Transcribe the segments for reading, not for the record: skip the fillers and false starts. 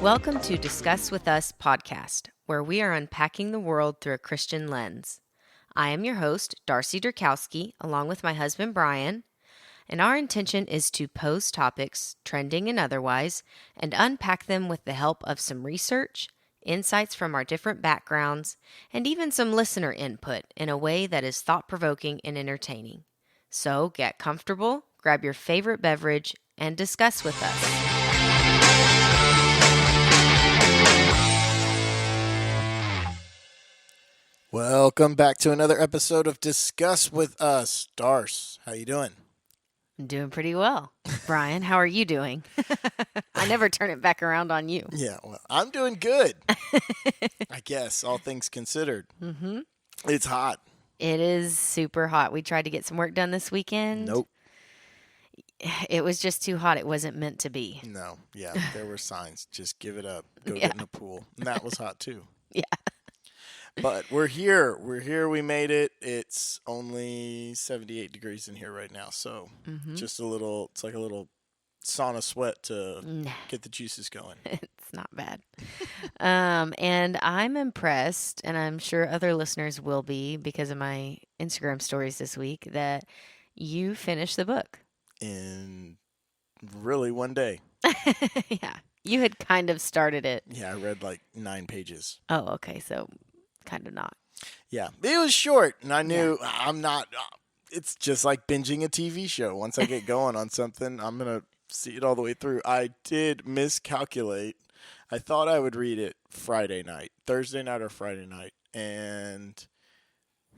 Welcome to Discuss With Us podcast, where we are unpacking the world through a Christian lens. I am your host, Darcy Durkowski, along with my husband, Brian, and our intention is to pose topics, trending and otherwise, and unpack them with the help of some research, insights from our different backgrounds, and even some listener input in a way that is thought-provoking and entertaining. So get comfortable, grab your favorite beverage, and discuss with us. Welcome back to another episode of Discuss With Us. Darce, how you doing? I'm doing pretty well. Brian, how are you doing? I never turn it back around on you. Yeah, well, I'm doing good. I guess, all things considered. Mm-hmm. It's hot. It is super hot. We tried to get some work done this weekend. Nope. It was just too hot. It wasn't meant to be. No, yeah, there were signs. Just give it up. Go get in the pool. And that was hot too. Yeah. But we're here. We're here. We made it. It's only 78 degrees in here right now. So just a little, it's like a little sauna sweat to get the juices going. It's not bad. And I'm impressed, and I'm sure other listeners will be because of my Instagram stories this week, that you finished the book. In really one day. Yeah. You had kind of started it. Yeah, I read like 9 pages. Oh, okay. So kind of not. Yeah, it was short, and I knew I'm not. It's just like binging a TV show. Once I get going on something, I'm going to see it all the way through. I did miscalculate. I thought I would read it Thursday night or Friday night, and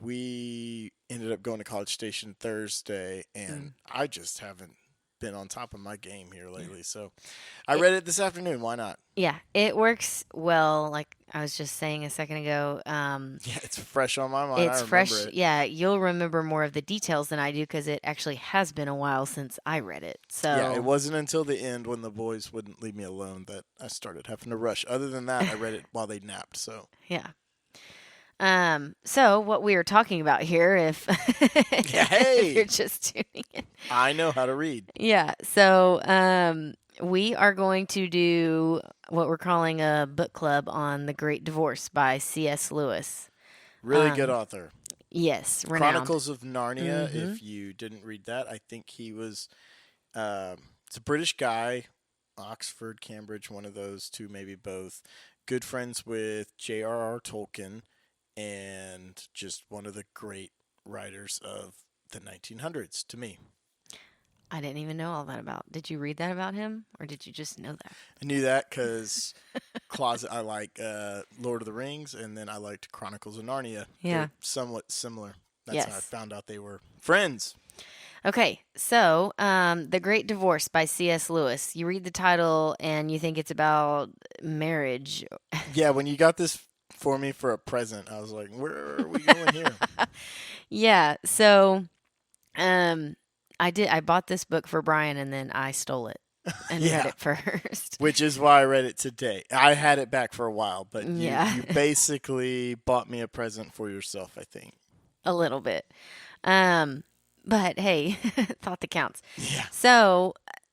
we ended up going to College Station Thursday, and I just haven't been on top of my game here lately. So I read it this afternoon. Why not? Yeah, it works well. Like I was just saying a second ago. Yeah, it's fresh on my mind. It's I fresh. remember it. Yeah, you'll remember more of the details than I do because it actually has been a while since I read it. So yeah, it wasn't until the end when the boys wouldn't leave me alone that I started having to rush. Other than that, I read it while they napped. So yeah. So what we are talking about here, if, if you're just tuning in, I know how to read. Yeah. So we are going to do what we're calling a book club on The Great Divorce by C.S. Lewis. Really good author. Yes, renowned. Chronicles of Narnia. If you didn't read that, I think he was. It's a British guy, Oxford, Cambridge, one of those two, maybe both. Good friends with J.R.R. Tolkien, and just one of the great writers of the 1900s to me. I didn't even know all that about. Did you read that about him, or did you just know that? I knew that because I like Lord of the Rings, and then I liked Chronicles of Narnia. Yeah. They're somewhat similar. That's Yes. how I found out they were friends. Okay, so The Great Divorce by C.S. Lewis. You read the title, and you think it's about marriage. Yeah, when you got this for me for a present, I was like, where are we going here? Yeah, so I bought this book for Brian, and then I stole it and read it first. Which is why I read it today. I had it back for a while, but you basically bought me a present for yourself, I think. A little bit. But hey, thought that counts. Yeah. So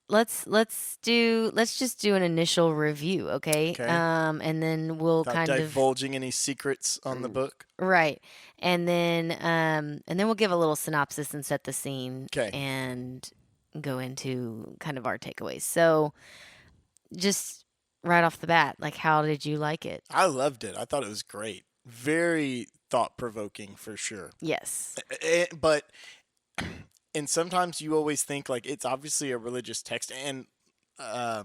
let's just do an initial review, okay? And then we'll Without divulging any secrets on the book. Right. And then we'll give a little synopsis and set the scene. Okay. And go into kind of our takeaways. So just right off the bat, like, how did you like it? I loved it. I thought it was great. Very thought-provoking for sure. Yes. And sometimes you always think like it's obviously a religious text, and I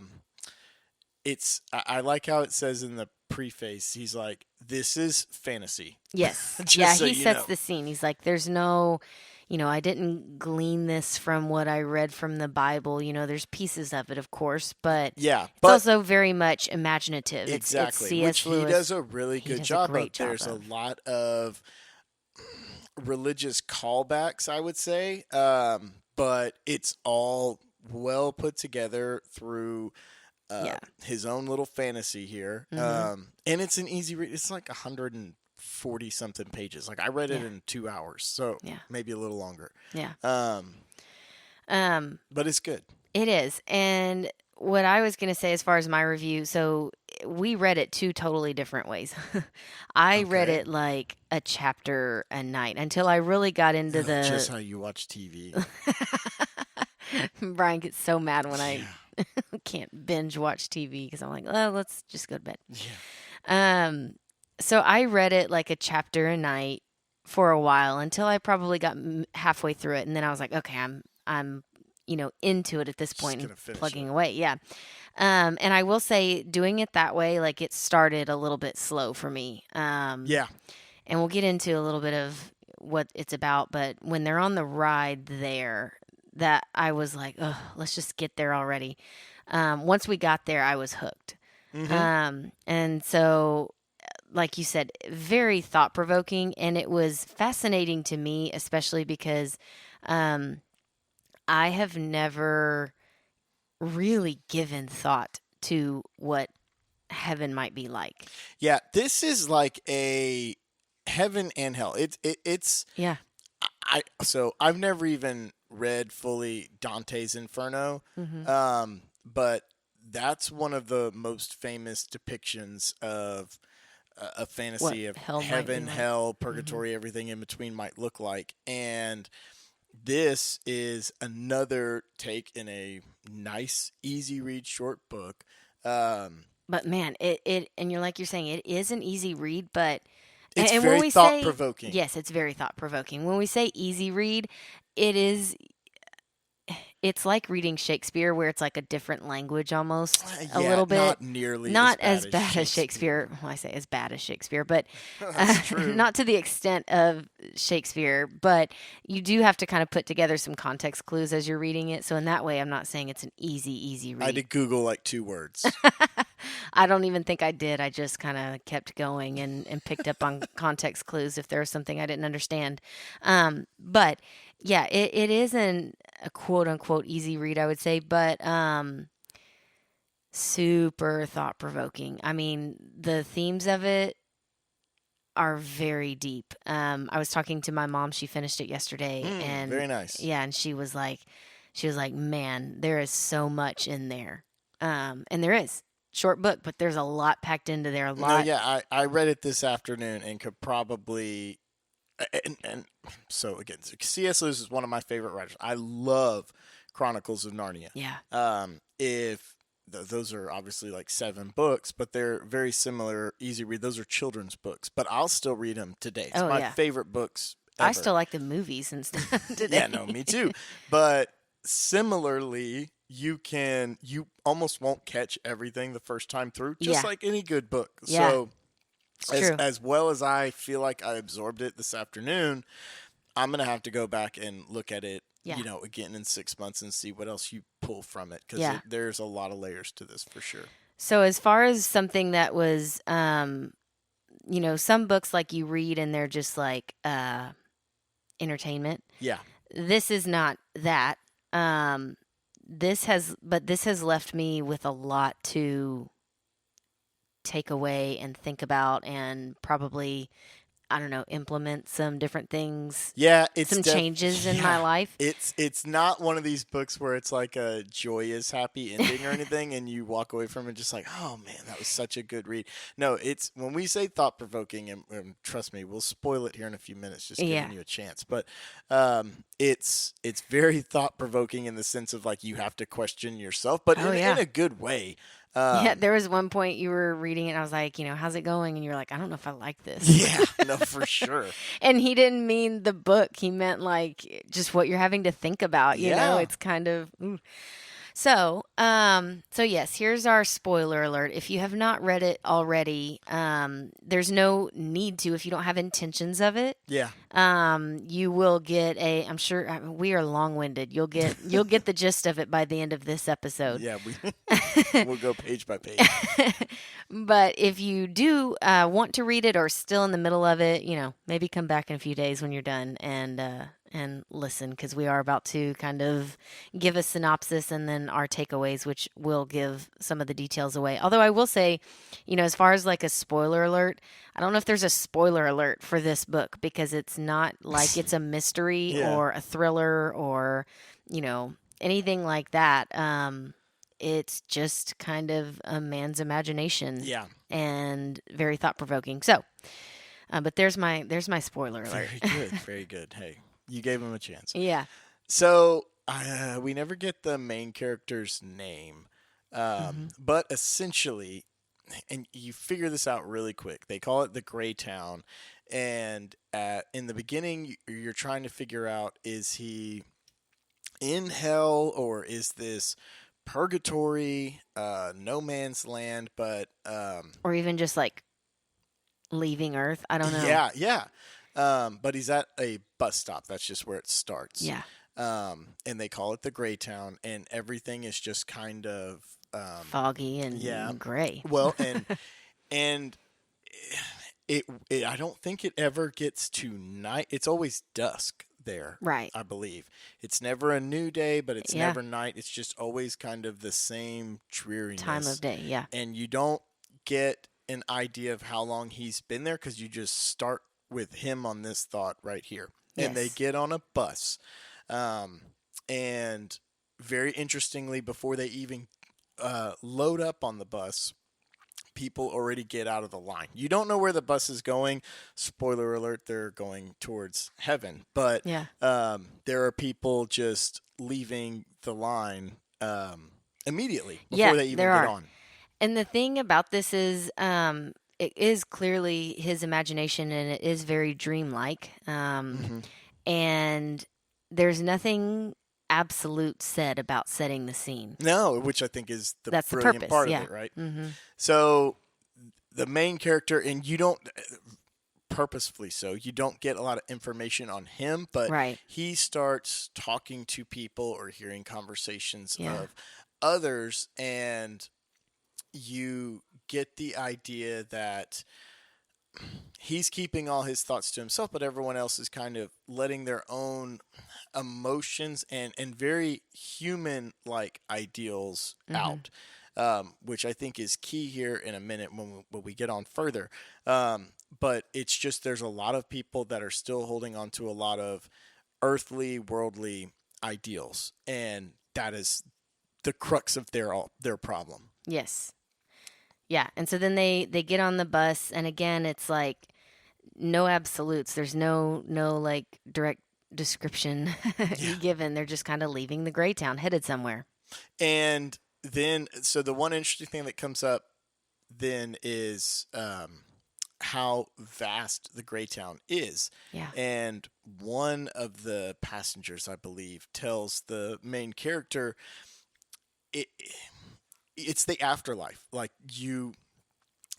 like how it says in the preface, he's like, this is fantasy. Yes. Just so he you sets know. the scene. He's like, there's no, I didn't glean this from what I read from the Bible. There's pieces of it, of course, but it's also very much imaginative. Exactly. It's C.S. Lewis. He does a really good job of. There's of. a lot of religious callbacks, I would say, but it's all well put together through his own little fantasy here. And it's an easy read. It's like 140 something pages. Like I read it in 2 hours, so maybe a little longer. Yeah. But it's good. It is. And what I was going to say as far as my review, so we read it two totally different ways. I read Okay. it like a chapter a night until I really got into Ugh, the. just how you watch TV. Brian gets so mad when I Yeah. can't binge watch TV because I'm like, oh, let's just go to bed. Yeah. Um, so I read it like a chapter a night for a while until I probably got halfway through it, and then I was like, okay, I'm into it at this Just point and gonna finish plugging it. away. Yeah. And I will say, doing it that way, like it started a little bit slow for me. Yeah. And we'll get into a little bit of what it's about, but when they're on the ride there, that I was like, oh, let's just get there already. Once we got there, I was hooked. Mm-hmm. And so, like you said, very thought provoking, and it was fascinating to me, especially because um, I have never really given thought to what heaven might be like. Yeah. This is like a heaven and hell. It's Yeah. so I've never even read fully Dante's Inferno, Hmm. but that's one of the most famous depictions of a What fantasy of hell might be heaven, like. hell, Hmm. purgatory, everything in between might look like. And this is another take in a nice, easy read short book. Um, But man, and you're saying, it is an easy read, but it's and when very we thought say provoking. yes, it's very thought provoking. When we say easy read, it is it's like reading Shakespeare where it's like a different language almost a Yeah, little bit. not nearly as Not bad as as bad as Shakespeare. Shakespeare. Well, I say as bad as Shakespeare, but That's true. not to the extent of Shakespeare. But you do have to kind of put together some context clues as you're reading it. So in that way, I'm not saying it's an easy I read. did Google like 2 words. I don't even think I did. I just kind of kept going and picked up on context clues if there was something I didn't understand. But yeah, it isn't a quote unquote easy read, I would say, but super thought provoking. I mean, the themes of it are very deep. I was talking to my mom. She finished it yesterday, and Very nice. yeah, and she was like, man, there is so much in there. And there is short book, but there's a lot packed into there. A No, lot. yeah, I read it this afternoon and could probably and so again, C.S. Lewis is one of my favorite writers. I love Chronicles of Narnia. Yeah. If those are obviously like 7 books, but they're very similar, easy read. Those are children's books, but I'll still read them today. It's Oh my yeah. favorite books I ever. still like the movies and stuff Yeah, today. no, me too. But similarly, you almost won't catch everything the first time through, just Yeah. like any good book. Yeah. So It's as true. as well as I feel like I absorbed it this afternoon, I'm gonna have to go back and look at it, Yeah. again in 6 months and see what else you pull from it because Yeah. there's a lot of layers to this for sure. So as far as something that was some books like you read and they're just like entertainment. Yeah, This is not that. Um this has left me with a lot to take away and think about and probably, I don't know, implement some different things, yeah, some changes in my yeah. life. It's not one of these books where it's like a joyous, happy ending or anything, and you walk away from it just like, oh man, that was such a good read. No, it's when we say thought provoking, and trust me, we'll spoil it here in a few minutes, just Yeah. giving you a chance. But it's very thought provoking in the sense of like you have to question yourself, but Oh in yeah. a good way. Yeah, Um, there was one point you were reading it and I was like, how's it going? And you're like, I don't know if I like this. yeah, no, for sure. And he didn't mean the book. He meant like just what you're having to think about, Yeah. It's kind of so yes, here's our spoiler alert. If you have not read it already, there's no need to if you don't have intentions of it. Yeah. You will get I'm sure we are long-winded. You'll get the gist of it by the end of this episode. Yeah, we'll go page by page. But if you do want to read it or still in the middle of it, maybe come back in a few days when you're done and listen, because we are about to kind of give a synopsis and then our takeaways, which will give some of the details away. Although I will say, as far as like a spoiler alert, I don't know if there's a spoiler alert for this book because it's not like it's a mystery Yeah. or a thriller or, anything like that. it's just kind of a man's imagination. Yeah. And very thought-provoking. So, but there's my spoiler alert. Very good. Very good. Hey, you gave him a chance. Yeah. So we never get the main character's name, but essentially, and you figure this out really quick. They call it the Gray Town, and in the beginning, you're trying to figure out, is he in hell or is this purgatory, no man's land? But Or even just like leaving Earth. I don't know. yeah, yeah. But he's at a bus stop. That's just where it starts. Yeah. And they call it the Gray Town, and everything is just kind of Foggy and gray. Well, and it I don't think it ever gets to night. It's always dusk there, Right. I believe. It's never a new day, but it's Yeah. never night. It's just always kind of the same dreariness. Time of day. Yeah. And you don't get an idea of how long he's been there because you just start with him on this thought right here. And they Yes. get on a bus. And very interestingly, before they even load up on the bus, people already get out of the line. You don't know where the bus is going. Spoiler alert, they're going towards heaven. But Yeah. there are people just leaving the line immediately before Yeah, they even there get are. on. And the thing about this is, it is clearly his imagination, and it is very dreamlike. And there's nothing absolute said about setting the scene. No, which I think is the That's the brilliant purpose, part yeah. of it, right? Mm-hmm. So the main character, and you don't purposefully so, you don't get a lot of information on him, but Right. he starts talking to people or hearing conversations Yeah. of others, and you get the idea that he's keeping all his thoughts to himself, but everyone else is kind of letting their own emotions and very human-like ideals out, which I think is key here in a minute when we get on further. But it's just there's a lot of people that are still holding on to a lot of earthly, worldly ideals, and that is the crux of their problem. Yes. Yeah. And so then they get on the bus, and again, it's like no absolutes. There's no like direct description given. They're just kind of leaving the Gray Town, headed somewhere. And then, so the one interesting thing that comes up then is how vast the Gray Town is. Yeah. And one of the passengers, I believe, tells the main character it's the afterlife. Like you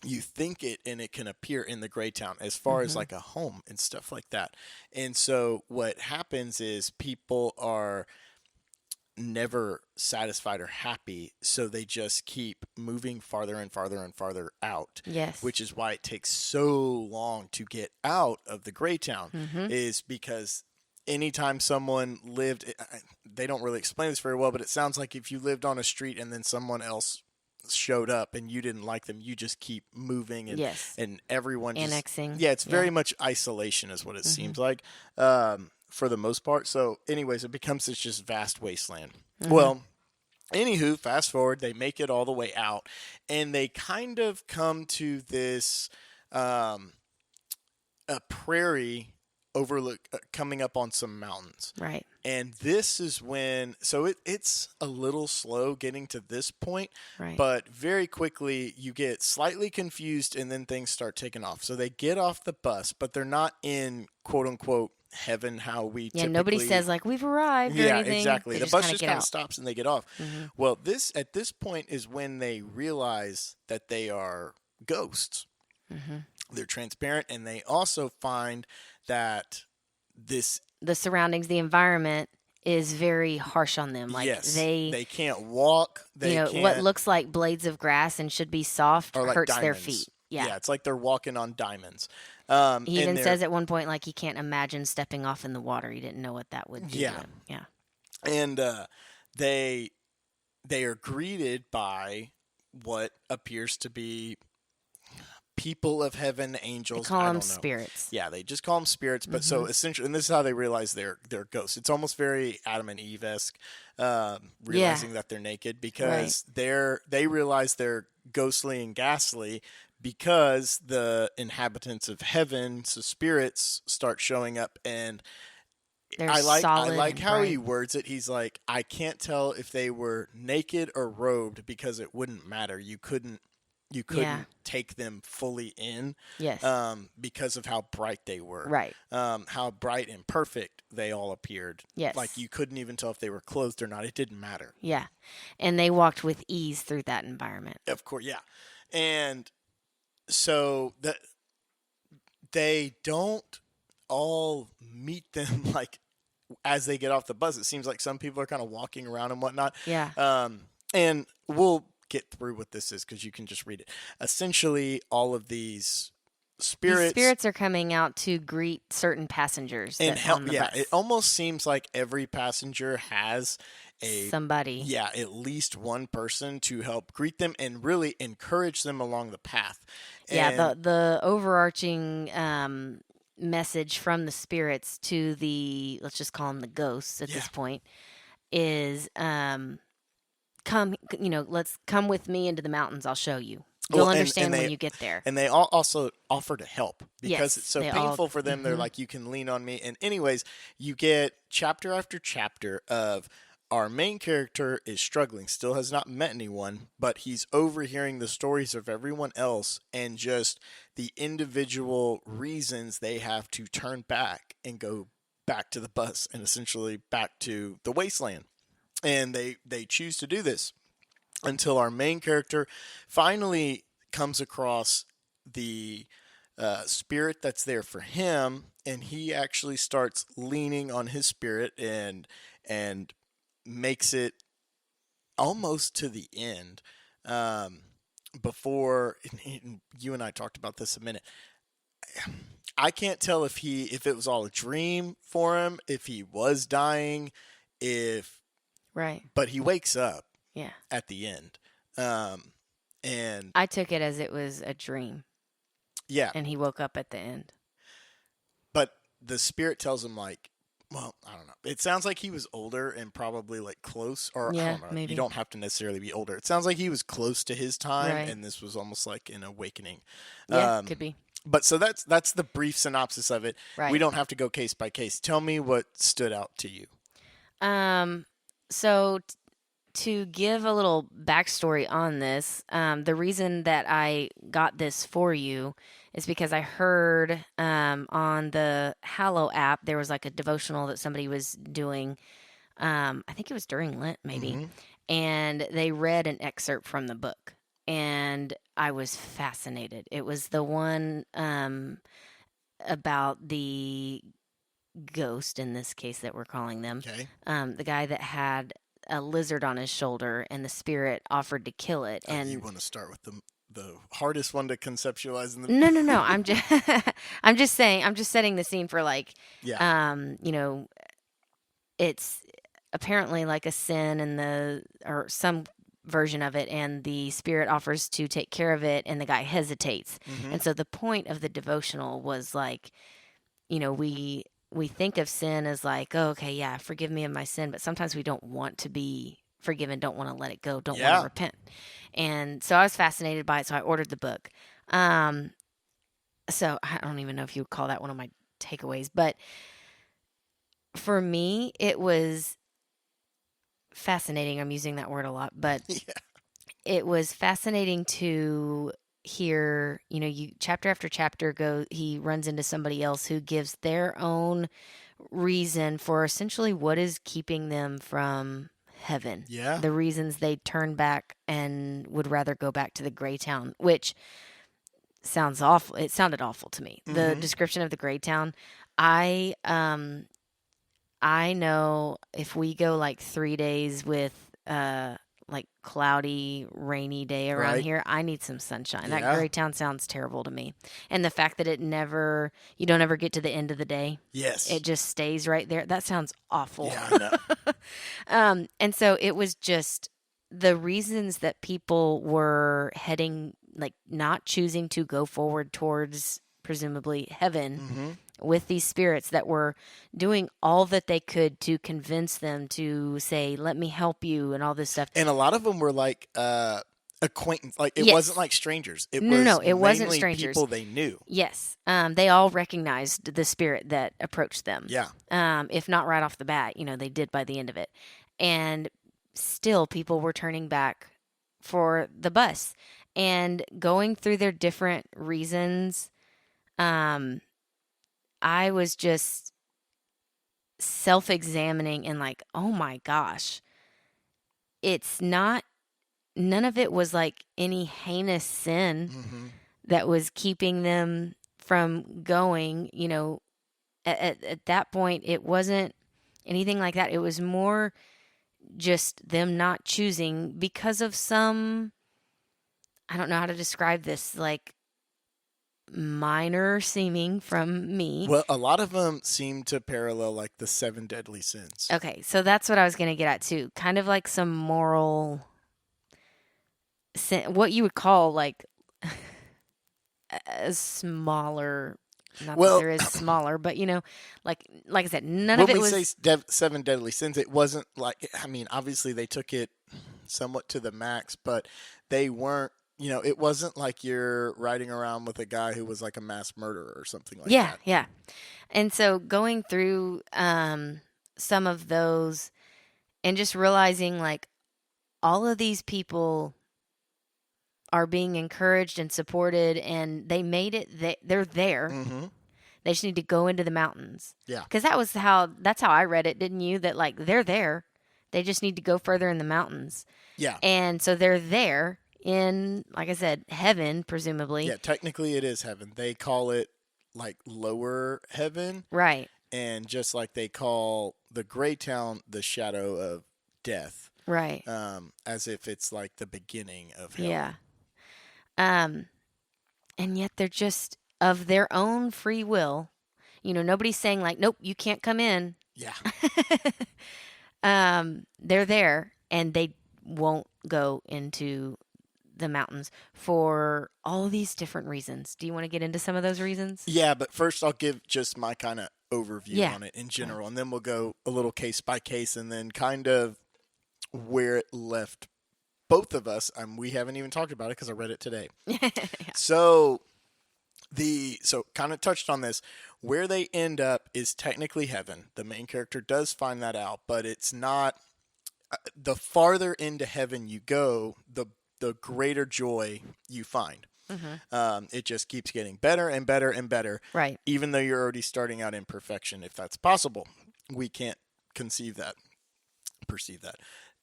think it, and it can appear in the Gray Town as far as like a home and stuff like that. And so what happens is people are never satisfied or happy, so they just keep moving farther and farther and farther out. Yes. Which is why it takes so long to get out of the Gray Town, is because anytime someone lived, they don't really explain this very well, but it sounds like if you lived on a street and then someone else showed up and you didn't like them, you just keep moving, and and everyone just, annexing. Yeah, it's very much isolation is what it seems like, for the most part. So anyways, it becomes this just vast wasteland. Well, anywho, fast forward, they make it all the way out, and they kind of come to this a prairie overlook coming up on some mountains. Right. And this is when, so it's a little slow getting to this point, Right. but very quickly you get slightly confused, and then things start taking off. So they get off the bus, but they're not in quote unquote heaven, how we typically... nobody says like we've arrived or anything. Exactly. They The bus just get kind of out. stops and they get off. Well, at this point is when they realize that they are ghosts. They're transparent, and they also find that the surroundings, the environment is very harsh on them. Like they can't walk. They can't, what looks like blades of grass and should be soft or like hurts their diamonds. feet. Yeah. It's like they're walking on diamonds. He even says at one point, like, he can't imagine stepping off in the water. He didn't know what that would do to him. Yeah. And they are greeted by what appears to be people of heaven, They angels. call I them don't know. spirits. Yeah, they just call them spirits. But so essentially, and this is how they realize they're ghosts. It's almost very Adam and Eve esque, realizing that they're naked because they realize they're ghostly and ghastly because the inhabitants of heaven, so spirits, start showing up. And They're I solid like and how bright. he words it. He's like, I can't tell if they were naked or robed because it wouldn't matter. You couldn't take them fully in, Yes. because of how bright they were. Right. How bright and perfect they all appeared. Yes. Like you couldn't even tell if they were clothed or not. It didn't matter. Yeah. And they walked with ease through that environment. Of course, yeah. And so they don't all meet them like as they get off the bus. It seems like some people are kind of walking around and whatnot. Yeah. And we'll get through what this is because you can just read it. Essentially, all of these spirits are coming out to greet certain passengers and help. on the Yeah, bus. it almost seems like every passenger has somebody. Yeah, at least one person to help greet them and really encourage them along the path. Yeah, the overarching message from the spirits to the, let's just call them the ghosts at this point, is come, let's come with me into the mountains. I'll show you. You'll understand when you get there. And they all also offer to help because it's so painful for them. Mm-hmm. They're like, you can lean on me. And anyways, you get chapter after chapter of our main character is struggling, still has not met anyone, but he's overhearing the stories of everyone else and just the individual reasons they have to turn back and go back to the bus and essentially back to the wasteland. And they choose to do this until our main character finally comes across the spirit that's there for him, and he actually starts leaning on his spirit and makes it almost to the end. Before you and I talked about this a minute, I can't tell if it was all a dream for him, if he was dying, but he wakes up. Yeah. At the end. And I took it as it was a dream. Yeah. And he woke up at the end. But the spirit tells him I don't know. It sounds like he was older and probably close, or I don't know. Maybe. You don't have to necessarily be older. It sounds like he was close to his time, right. And this was almost like an awakening. Yeah, could be. But so that's the brief synopsis of it. Right. We don't have to go case by case. Tell me what stood out to you. So to give a little backstory on this, the reason that I got this for you is because I heard on the Hallow app, there was a devotional that somebody was doing. I think it was during Lent, maybe. Mm-hmm. And they read an excerpt from the book. And I was fascinated. It was the one about the ghost, in this case, that we're calling them. Okay. The guy that had a lizard on his shoulder, and the spirit offered to kill it. And you want to start with the hardest one to conceptualize in the No. I'm just saying. I'm just setting the scene for it's apparently a sin or some version of it, and the spirit offers to take care of it, and the guy hesitates. Mm-hmm. And so the point of the devotional was we think of sin as oh, okay, yeah, forgive me of my sin, but sometimes we don't want to be forgiven, don't want to let it go, don't want to repent. And so I was fascinated by it, so I ordered the book. So I don't even know if you would call that one of my takeaways, but for me, it was fascinating. I'm using that word a lot, but it was fascinating to hear, you chapter after chapter he runs into somebody else who gives their own reason for essentially what is keeping them from heaven. Yeah. The reasons they turn back and would rather go back to the gray town, which sounds awful. It sounded awful to me. Mm-hmm. The description of the gray town, I know if we go 3 days with cloudy, rainy day around here, I need some sunshine. Yeah. That gray town sounds terrible to me. And the fact that you don't ever get to the end of the day. Yes. It just stays right there. That sounds awful. Yeah, I know. And so it was just the reasons that people were heading like not choosing to go forward towards presumably heaven with these spirits that were doing all that they could to convince them to say, let me help you, and all this stuff. And a lot of them were like acquaintance. Like it Yes. wasn't like strangers. It No, was it wasn't mainly strangers. people they knew. Yes. They all recognized the spirit that approached them. Yeah. If not right off the bat, they did by the end of it. And still people were turning back for the bus and going through their different reasons. I was just self-examining and like, oh my gosh, it's not, none of it was like any heinous sin that was keeping them from going. At that point, it wasn't anything like that. It was more just them not choosing because of some, I don't know how to describe this, like minor seeming from me. Well, a lot of them seem to parallel like the 7 deadly sins. Okay, so that's what I was going to get at too. Kind of like some moral sin, what you would call like a smaller, not that there is smaller, but like I said, none of it was. When we say 7 deadly sins, it wasn't like, I mean, obviously they took it somewhat to the max, but they weren't, it wasn't like you're riding around with a guy who was like a mass murderer or something like that. Yeah. And so going through some of those and just realizing like all of these people are being encouraged and supported, and they made it. They're there. They just need to go into the mountains. Yeah. Because that's how I read it, didn't you? That like they're there. They just need to go further in the mountains. Yeah. And so they're there in, like I said, heaven, presumably. Yeah, technically it is heaven. They call it like lower heaven. Right. And just like they call the gray town the shadow of death. Right. As if it's like the beginning of hell. Yeah. And yet they're just of their own free will. Nobody's saying like, nope, you can't come in. Yeah. They're there and they won't go into the mountains for all these different reasons. Do you want to get into some of those reasons? Yeah, but first I'll give just my kind of overview on it in general, and then we'll go a little case by case, and then kind of where it left both of us. We haven't even talked about it because I read it today. Yeah. So kind of touched on this. Where they end up is technically heaven. The main character does find that out, but it's not. The farther into heaven you go, the greater joy you find. It just keeps getting better and better and better. Right. Even though you're already starting out in perfection, if that's possible. We can't perceive that.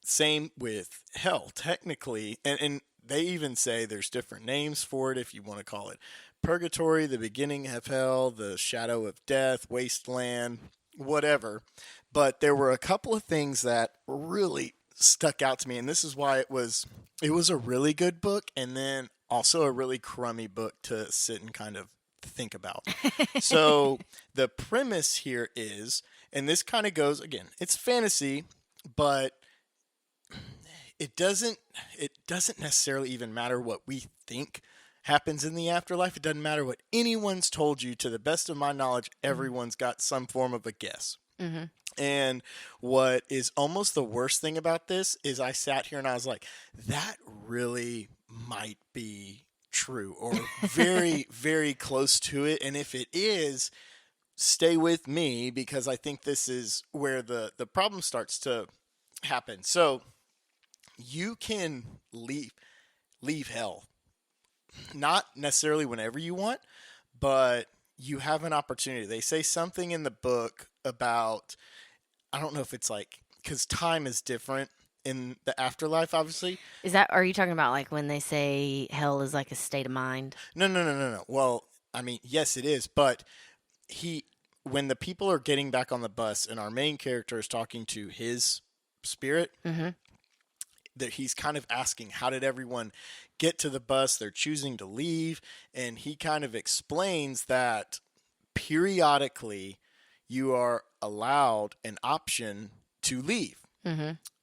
Same with hell, technically. And they even say there's different names for it if you want to call it purgatory, the beginning of hell, the shadow of death, wasteland, whatever. But there were a couple of things that really stuck out to me, and this is why it was a really good book, and then also a really crummy book to sit and kind of think about. So the premise here is, and this kind of goes, again, it's fantasy, but it doesn't necessarily even matter what we think happens in the afterlife. It doesn't matter what anyone's told you. To the best of my knowledge, everyone's got some form of a guess. And what is almost the worst thing about this is I sat here and I was like, that really might be true, or very, very close to it. And if it is, stay with me, because I think this is where the problem starts to happen. So you can leave hell, not necessarily whenever you want, but you have an opportunity. They say something in the book about, I don't know if it's like, because time is different in the afterlife, obviously. Are you talking about like when they say hell is like a state of mind? No. Well, I mean, yes, it is. But when the people are getting back on the bus and our main character is talking to his spirit, that he's kind of asking, how did everyone get to the bus? They're choosing to leave. And he kind of explains that periodically you are allowed an option to leave.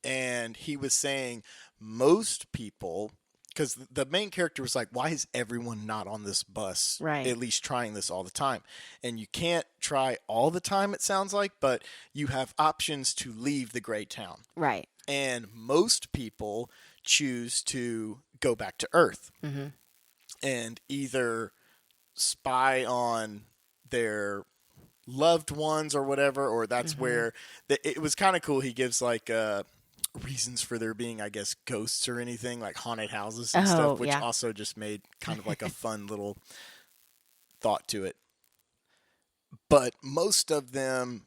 And he was saying most people because the main character was like, why is everyone not on this bus, Right. at least trying this all the time? And you can't try all the time, it sounds like, but you have options to leave the gray town. Right. And most people choose to go back to Earth and either spy on their loved ones or whatever, or that's where it was kind of cool. He gives like reasons for there being, I guess, ghosts or anything, like haunted houses and stuff, which also just made kind of like a fun little thought to it. But most of them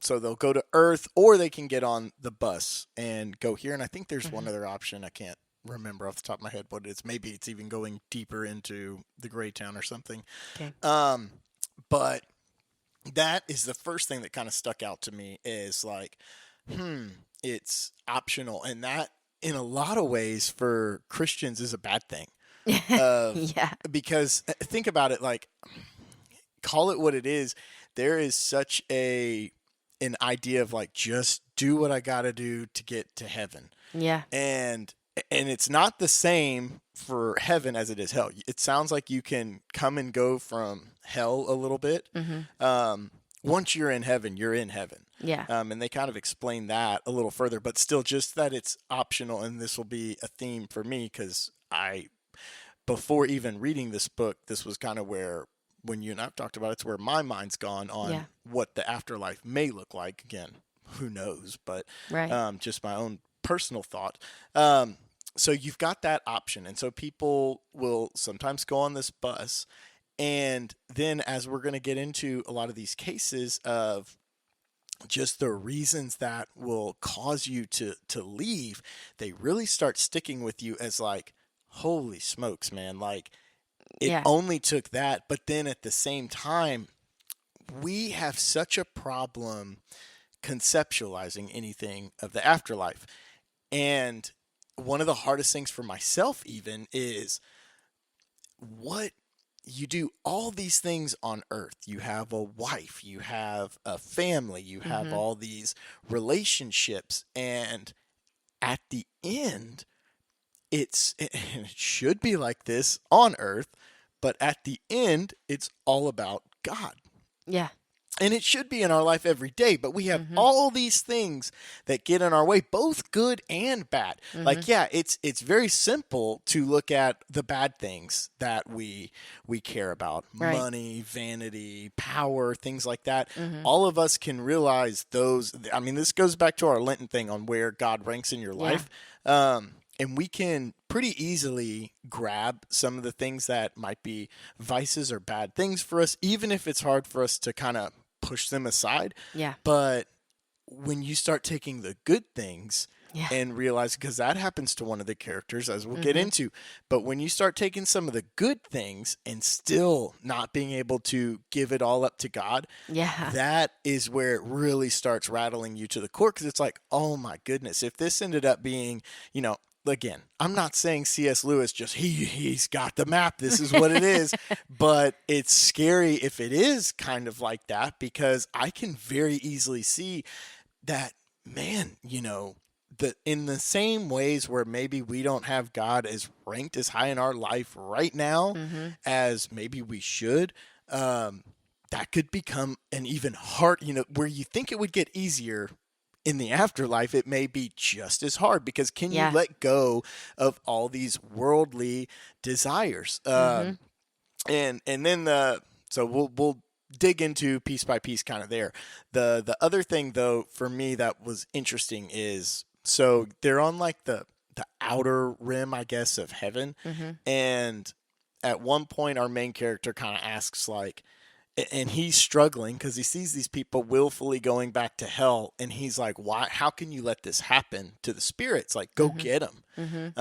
so they'll go to Earth, or they can get on the bus and go here. And I think there's one other option. I can't remember off the top of my head what it is. Maybe it's even going deeper into the gray town or something. Okay. But that is the first thing that kind of stuck out to me, is like, it's optional. And that, in a lot of ways, for Christians is a bad thing. Yeah. Because think about it, like, call it what it is. There is such an idea of like, just do what I got to do to get to heaven. Yeah. And it's not the same for heaven as it is hell. It sounds like you can come and go from hell a little bit. Once you're in heaven, you're in heaven. Yeah. And they kind of explain that a little further, but still, just that it's optional. And this will be a theme for me, because before even reading this book, this was kind of where, when you and I've talked about it, it's where my mind's gone on what the afterlife may look like. Again, who knows? But just my own personal thought. So you've got that option. And so people will sometimes go on this bus. And then, as we're going to get into a lot of these cases of just the reasons that will cause you to leave, they really start sticking with you as like, holy smokes, man. Like, it only took that. But then at the same time, we have such a problem conceptualizing anything of the afterlife. And one of the hardest things for myself even is, what you do all these things on earth. You have a wife, you have a family, you have all these relationships. And at the end, it should be like this on earth, but at the end, it's all about God. Yeah. And it should be in our life every day, but we have all these things that get in our way, both good and bad. Like, it's very simple to look at the bad things that we care about. Right. Money, vanity, power, things like that. All of us can realize those. I mean, this goes back to our Lenten thing on where God ranks in your life. And we can pretty easily grab some of the things that might be vices or bad things for us, even if it's hard for us to kind of push them aside. Yeah. But when you start taking the good things and realize, because that happens to one of the characters, as we'll get into, but when you start taking some of the good things and still not being able to give it all up to God, that is where it really starts rattling you to the core. Because it's like, oh my goodness, if this ended up being, again, I'm not saying C.S. Lewis just he's got the map, this is what it is, but it's scary if it is kind of like that, because I can very easily see that, man, in the same ways where maybe we don't have God as ranked as high in our life right now as maybe we should, that could become an even hard, where you think it would get easier. In the afterlife, it may be just as hard, because can you let go of all these worldly desires? And then so we'll dig into piece by piece kind of there. The other thing, though, for me that was interesting is, so they're on like the outer rim, I guess, of heaven. And at one point, our main character kind of asks, like, and he's struggling because he sees these people willfully going back to hell. And he's like, why? How can you let this happen to the spirits? Like, go get them.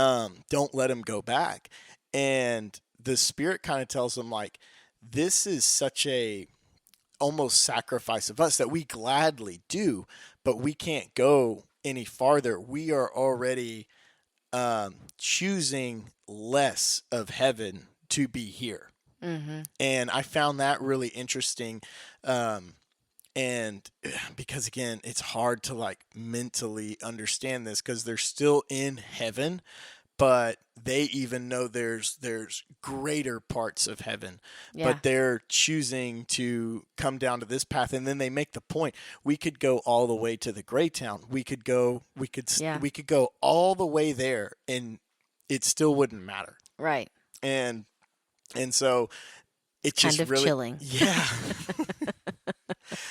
Don't let them go back. And the spirit kind of tells him, like, this is such a almost sacrifice of us that we gladly do, but we can't go any farther. We are already choosing less of heaven to be here. And I found that really interesting. And because, again, it's hard to like mentally understand this, because they're still in heaven, but they even know there's greater parts of heaven, Yeah. but they're choosing to come down to this path. And then they make the point, we could go all the way to the gray town. We could go all the way there, and it still wouldn't matter. Right. And so it Kind just of really chilling. Yeah.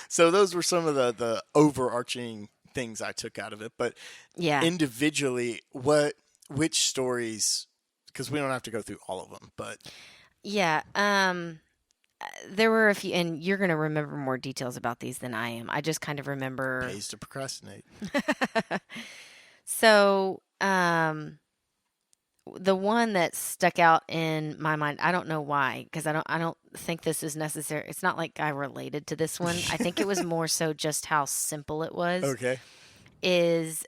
So those were some of the overarching things I took out of it. But Yeah. individually, which stories, because we don't have to go through all of them, but Yeah. There were a few, and you're going to remember more details about these than I am. I just kind of remember. pays to procrastinate. So, the one that stuck out in my mind, I don't know why, because I don't think this is necessary. It's not like I related to this one. I think it was more so just how simple it was. Okay. Is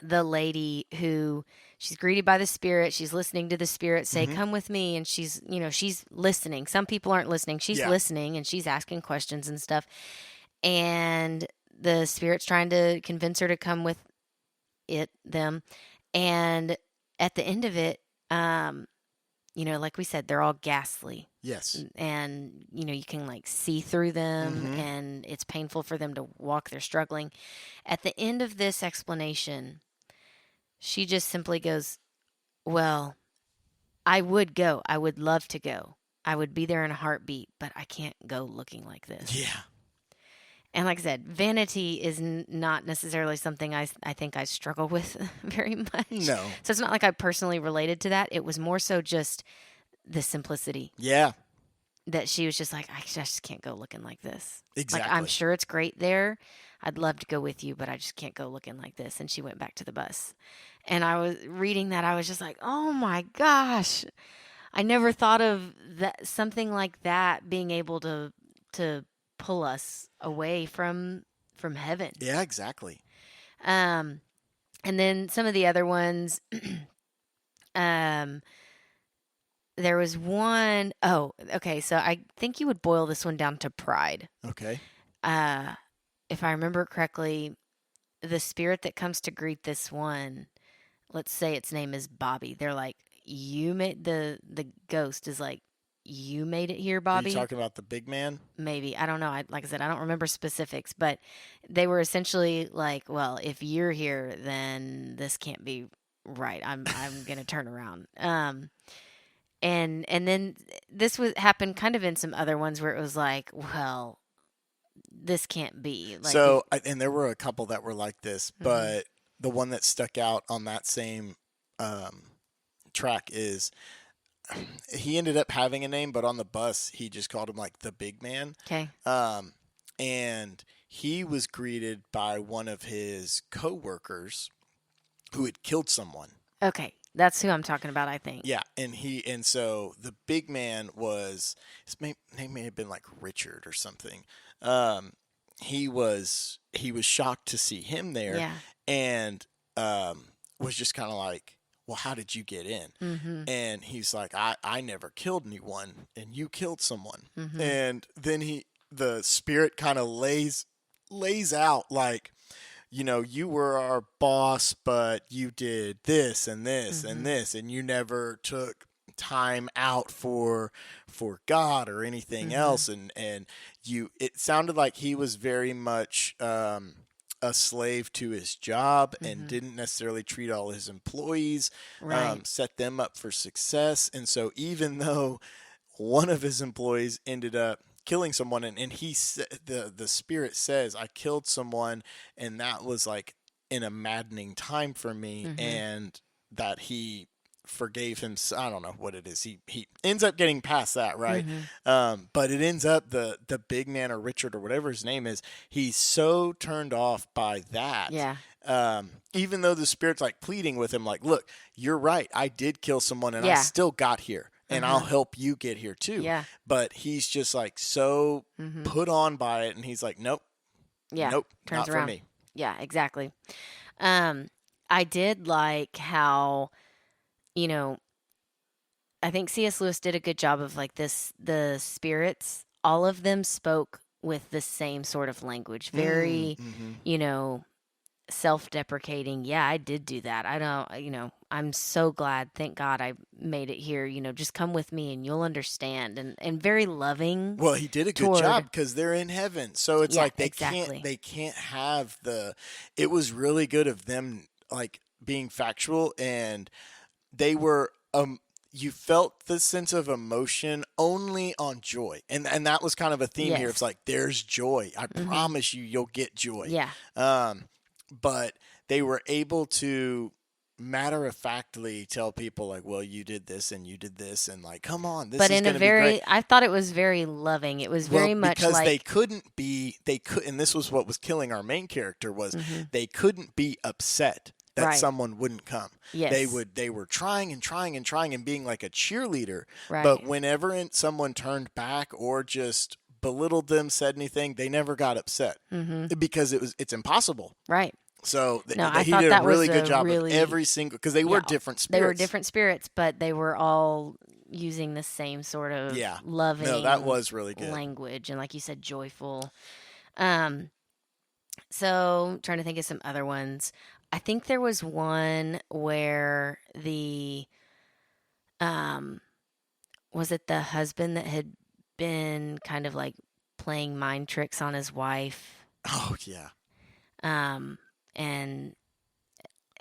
the lady who she's greeted by the Spirit. She's listening to the Spirit say, "Come with me," and she's listening. Some people aren't listening. She's listening, and she's asking questions and stuff. And the Spirit's trying to convince her to come with them, and at the end of it, like we said, they're all ghastly. Yes. And, you can like see through them and it's painful for them to walk. They're struggling. At the end of this explanation, she just simply goes, "Well, I would go. I would love to go. I would be there in a heartbeat, but I can't go looking like this." Yeah. And like I said, vanity is not necessarily something I think I struggle with very much. No. So it's not like I personally related to that. It was more so just the simplicity. Yeah. That she was just like, I just can't go looking like this. Exactly. Like, I'm sure it's great there. I'd love to go with you, but I just can't go looking like this. And she went back to the bus. And I was reading that. I was just like, oh my gosh. I never thought of that, something like that being able to pull us away from heaven. Yeah, exactly. And then some of the other ones, there was one, okay, so I think you would boil this one down to pride. Okay. If I remember correctly, the Spirit that comes to greet this one, let's say its name is Bobby. They're like, you made the ghost is like, you made it here, Bobby. Are you talking about the big man? Maybe. I don't know. Like I said, I don't remember specifics, but they were essentially like, well, if you're here, then this can't be right. I'm going to turn around. And then this happened kind of in some other ones where it was like, well, this can't be. Like, and there were a couple that were like this, but the one that stuck out on that same track is he ended up having a name, but on the bus he just called him like the big man. Okay. And he was greeted by one of his coworkers who had killed someone. Okay. That's who I'm talking about, I think. Yeah, and so the big man was, his name may have been like Richard or something. He was shocked to see him there, and was just kind of like, well, how did you get in? And he's like, I never killed anyone, and you killed someone. And then the Spirit kind of lays out like, you were our boss, but you did this and this and this, and you never took time out for God or anything else. And it sounded like he was very much a slave to his job and didn't necessarily treat all his employees, set them up for success. And so even though one of his employees ended up killing someone, and he the Spirit says, I killed someone, and that was like in a maddening time for me, and that he forgave him. I don't know what it is. He ends up getting past that, right? But it ends up the big man, or Richard, or whatever his name is, he's so turned off by that. Even though the Spirit's like pleading with him, like, look, you're right, I did kill someone, and I still got here. And I'll help you get here too. Yeah. But he's just like so put on by it, and he's like, nope. Yeah. Nope. Turns not around. for me. Yeah, exactly. I did like how, I think C.S. Lewis did a good job of like this, the spirits, all of them spoke with the same sort of language. Very, self-deprecating, yeah, I did do that. I don't, I'm so glad, thank God I made it here, just come with me and you'll understand, and very loving Well, he did a good toward, job because they're in heaven. So it's yeah, like exactly. they can't have it was really good of them like being factual, and they were you felt the sense of emotion only on joy. And that was kind of a theme here. It's Yes. like there's joy. I Mm-hmm. promise you'll get joy. Yeah. But they were able to matter of factly tell people like, well, you did this and you did this, and like, come on, this But is in a going to be great. very, I thought it was very loving. It was Well, very much because like, they could, and this was what was killing our main character was mm-hmm. they couldn't be upset that Right. someone wouldn't come. Yes. They were trying and trying and trying and being like a cheerleader. Right. But whenever someone turned back or just belittled them, said anything, they never got upset because it's impossible. Right. So No, I he thought did a that really was good a job really, of every single, because they were different spirits. They were different spirits, but they were all using the same sort of loving. No, that was really good language, and like you said, joyful. So trying to think of some other ones. I think there was one where was it the husband that had been kind of like playing mind tricks on his wife? Oh yeah. And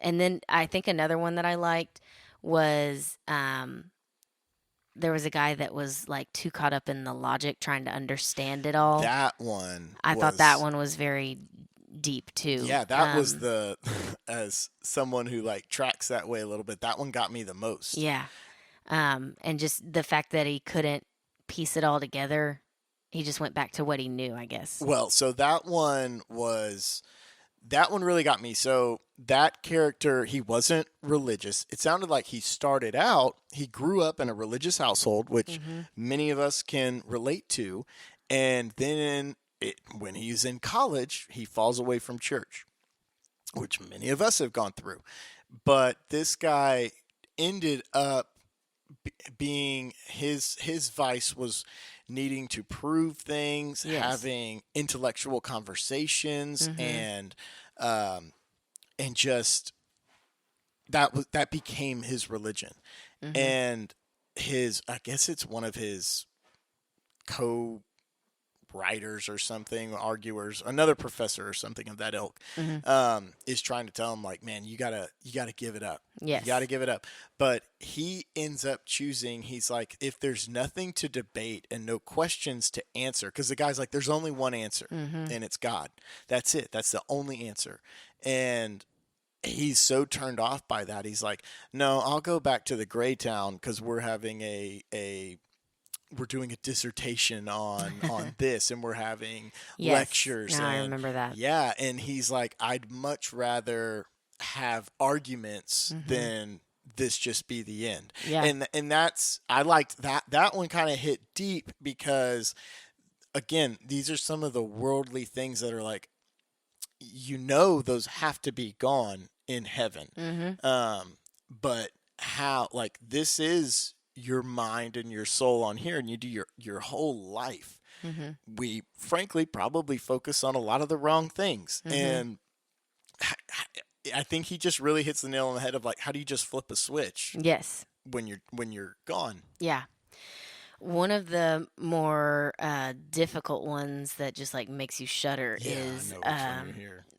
then I think another one that I liked was there was a guy that was like too caught up in the logic trying to understand it all. That one. I thought that one was very deep too. Yeah, that was as someone who like tracks that way a little bit, that one got me the most. Yeah. And just the fact that he couldn't piece it all together. He just went back to what he knew, I guess. Well, so that one really got me. So that character, he wasn't religious. It sounded like he grew up in a religious household, which many of us can relate to. And then when he's in college, he falls away from church, which many of us have gone through. But this guy ended up being his vice was needing to prove things, having intellectual conversations, and just that became his religion. And I guess it's one of his co-writers or something, arguers, another professor or something of that ilk, is trying to tell him like, man, you gotta give it up. Yes. You gotta give it up. But he ends up choosing, he's like, if there's nothing to debate and no questions to answer, because the guy's like, there's only one answer, and it's God. That's it. That's the only answer. And he's so turned off by that. He's like, no, I'll go back to the gray town because we're having we're doing a dissertation on this, and we're having lectures. I remember that. Yeah, and he's like, I'd much rather have arguments than this just be the end. Yeah. And that's, I liked that one kind of hit deep because, again, these are some of the worldly things that are like, those have to be gone in heaven. But how, like, this is your mind and your soul on here, and you do your whole life. We frankly probably focus on a lot of the wrong things. And I think he just really hits the nail on the head of like, how do you just flip a switch? Yes. When you're gone. Yeah. One of the more difficult ones that just like makes you shudder is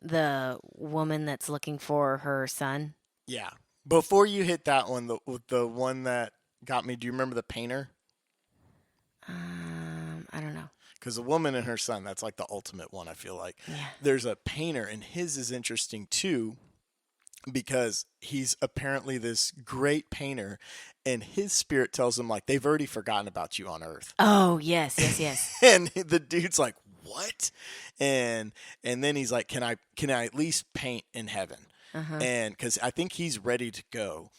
the woman that's looking for her son. Yeah. Before you hit that one, the one that got me, do you remember the painter? I don't know. Because the woman and her son, that's like the ultimate one, I feel like. Yeah. There's a painter, and his is interesting too, because he's apparently this great painter, and his spirit tells him like, they've already forgotten about you on earth. Oh, yes. And the dude's like, what? And then he's like, can I at least paint in heaven? And because I think he's ready to go,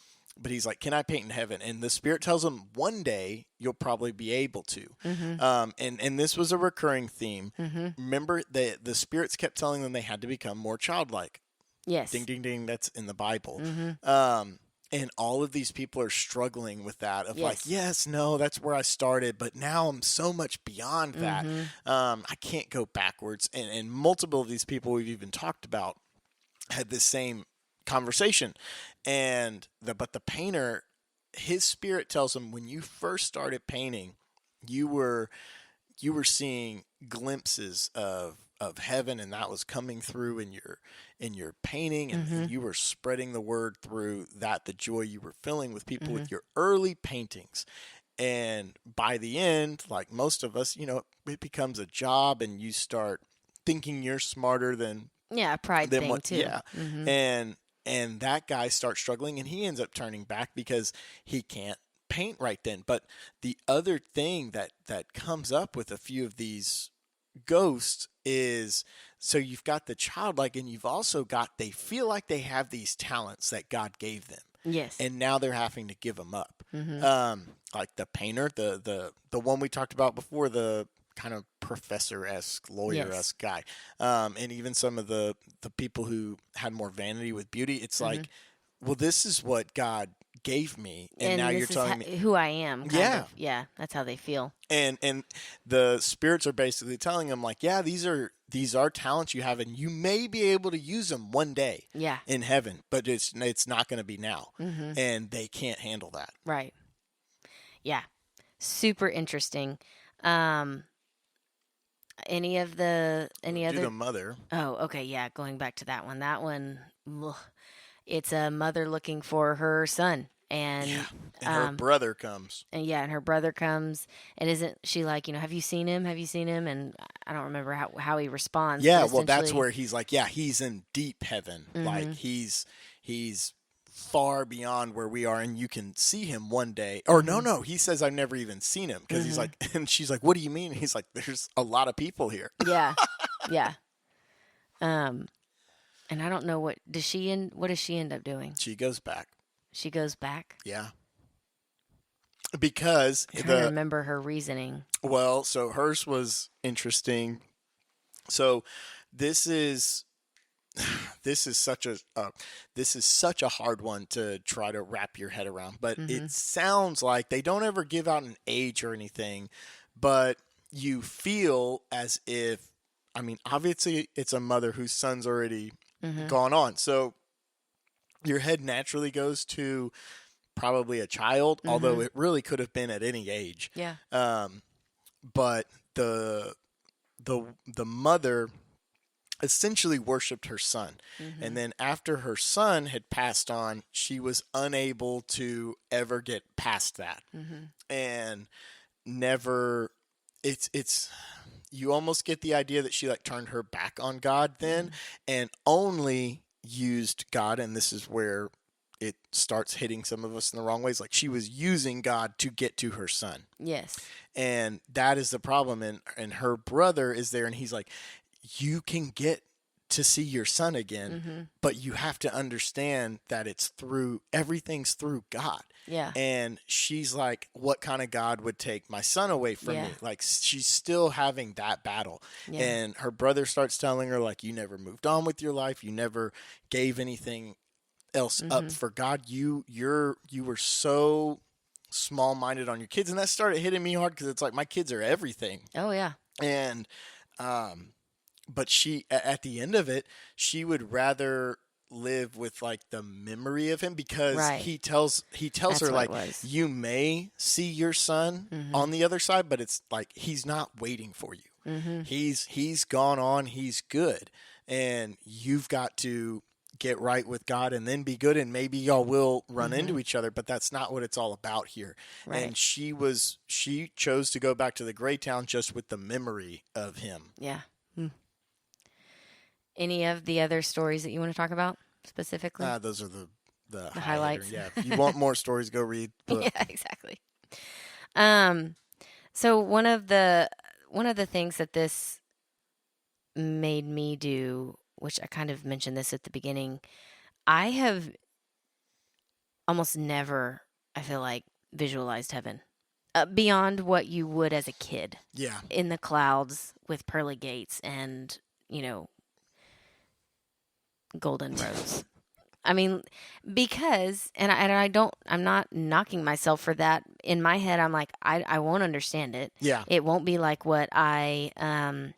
but he's like, can I paint in heaven? And the spirit tells him, one day you'll probably be able to. And this was a recurring theme. Remember, the spirits kept telling them they had to become more childlike. Yes. Ding, ding, ding. That's in the Bible. And all of these people are struggling with that of like, yes, no, that's where I started, but now I'm so much beyond that. I can't go backwards. And multiple of these people we've even talked about, had this same conversation, and but the painter, his spirit tells him when you first started painting, you were seeing glimpses of heaven, and that was coming through in your painting, and you were spreading the word through that, the joy you were filling with people with your early paintings. And by the end, like most of us, it becomes a job, and you start thinking you're smarter than Yeah, a pride thing what, too. yeah. And that guy starts struggling, and he ends up turning back because he can't paint right then. But the other thing that comes up with a few of these ghosts is, so you've got the childlike, and you've also got, they feel like they have these talents that God gave them. Yes. And now they're having to give them up. Like the painter, the one we talked about before, the kind of professor-esque, lawyer-esque guy. And even some of the people who had more vanity with beauty, it's like, well, this is what God gave me, and now you're telling me who I am. Yeah. Yeah, that's how they feel. And the spirits are basically telling them, like, yeah, these are talents you have, and you may be able to use them one day in heaven, but it's not going to be now. And they can't handle that. Right. Yeah. Super interesting. Any other? The mother. Oh, okay. Yeah. Going back to that one. Ugh, it's a mother looking for her son. And her brother comes. And her brother comes, and isn't she like, have you seen him? Have you seen him? And I don't remember how he responds. Yeah, well, that's where he's like, yeah, he's in deep heaven. Like he's far beyond where we are, and you can see him one day. Or no, he says, I've never even seen him, because he's like, and she's like, what do you mean? And he's like, there's a lot of people here. Yeah, yeah. And I don't know what does she end up doing? She goes back. She goes back? Yeah. Because I'm trying to remember her reasoning. Well, so hers was interesting. So this is such a hard one to try to wrap your head around, but it sounds like they don't ever give out an age or anything, but you feel as if, I mean, obviously it's a mother whose son's already gone on. So your head naturally goes to probably a child, although it really could have been at any age. Yeah. But the mother essentially worshipped her son. And then after her son had passed on, she was unable to ever get past that. And never, it's you almost get the idea that she like turned her back on God then, and only used God, and this is where it starts hitting some of us in the wrong ways. Like, she was using God to get to her son. Yes. And that is the problem. And her brother is there, and he's like, you can get to see your son again, but you have to understand that everything's through God. Yeah. And she's like, what kind of God would take my son away from me? Like, she's still having that battle. Yeah. And her brother starts telling her, like, you never moved on with your life. You never gave anything else up for God. You were so small-minded on your kids. And that started hitting me hard, because it's like, my kids are everything. Oh, yeah. And, but she, at the end of it, she would rather live with like the memory of him, because he tells That's her, like, you may see your son on the other side, but it's like, he's not waiting for you. He's gone on. He's good. And you've got to get right with God and then be good. And maybe y'all will run into each other, but that's not what it's all about here. Right. And she chose to go back to the gray town just with the memory of him. Yeah. Any of the other stories that you want to talk about specifically? Those are the highlights. Yeah. If you want more stories, go read the book. Yeah, exactly. So one of the things that this made me do, which I kind of mentioned this at the beginning, I have almost never, I feel like, visualized heaven beyond what you would as a kid. Yeah. In the clouds with pearly gates and, golden roads. I mean, because, I'm not knocking myself for that. In my head, I'm like, I won't understand it. Yeah. It won't be like what anything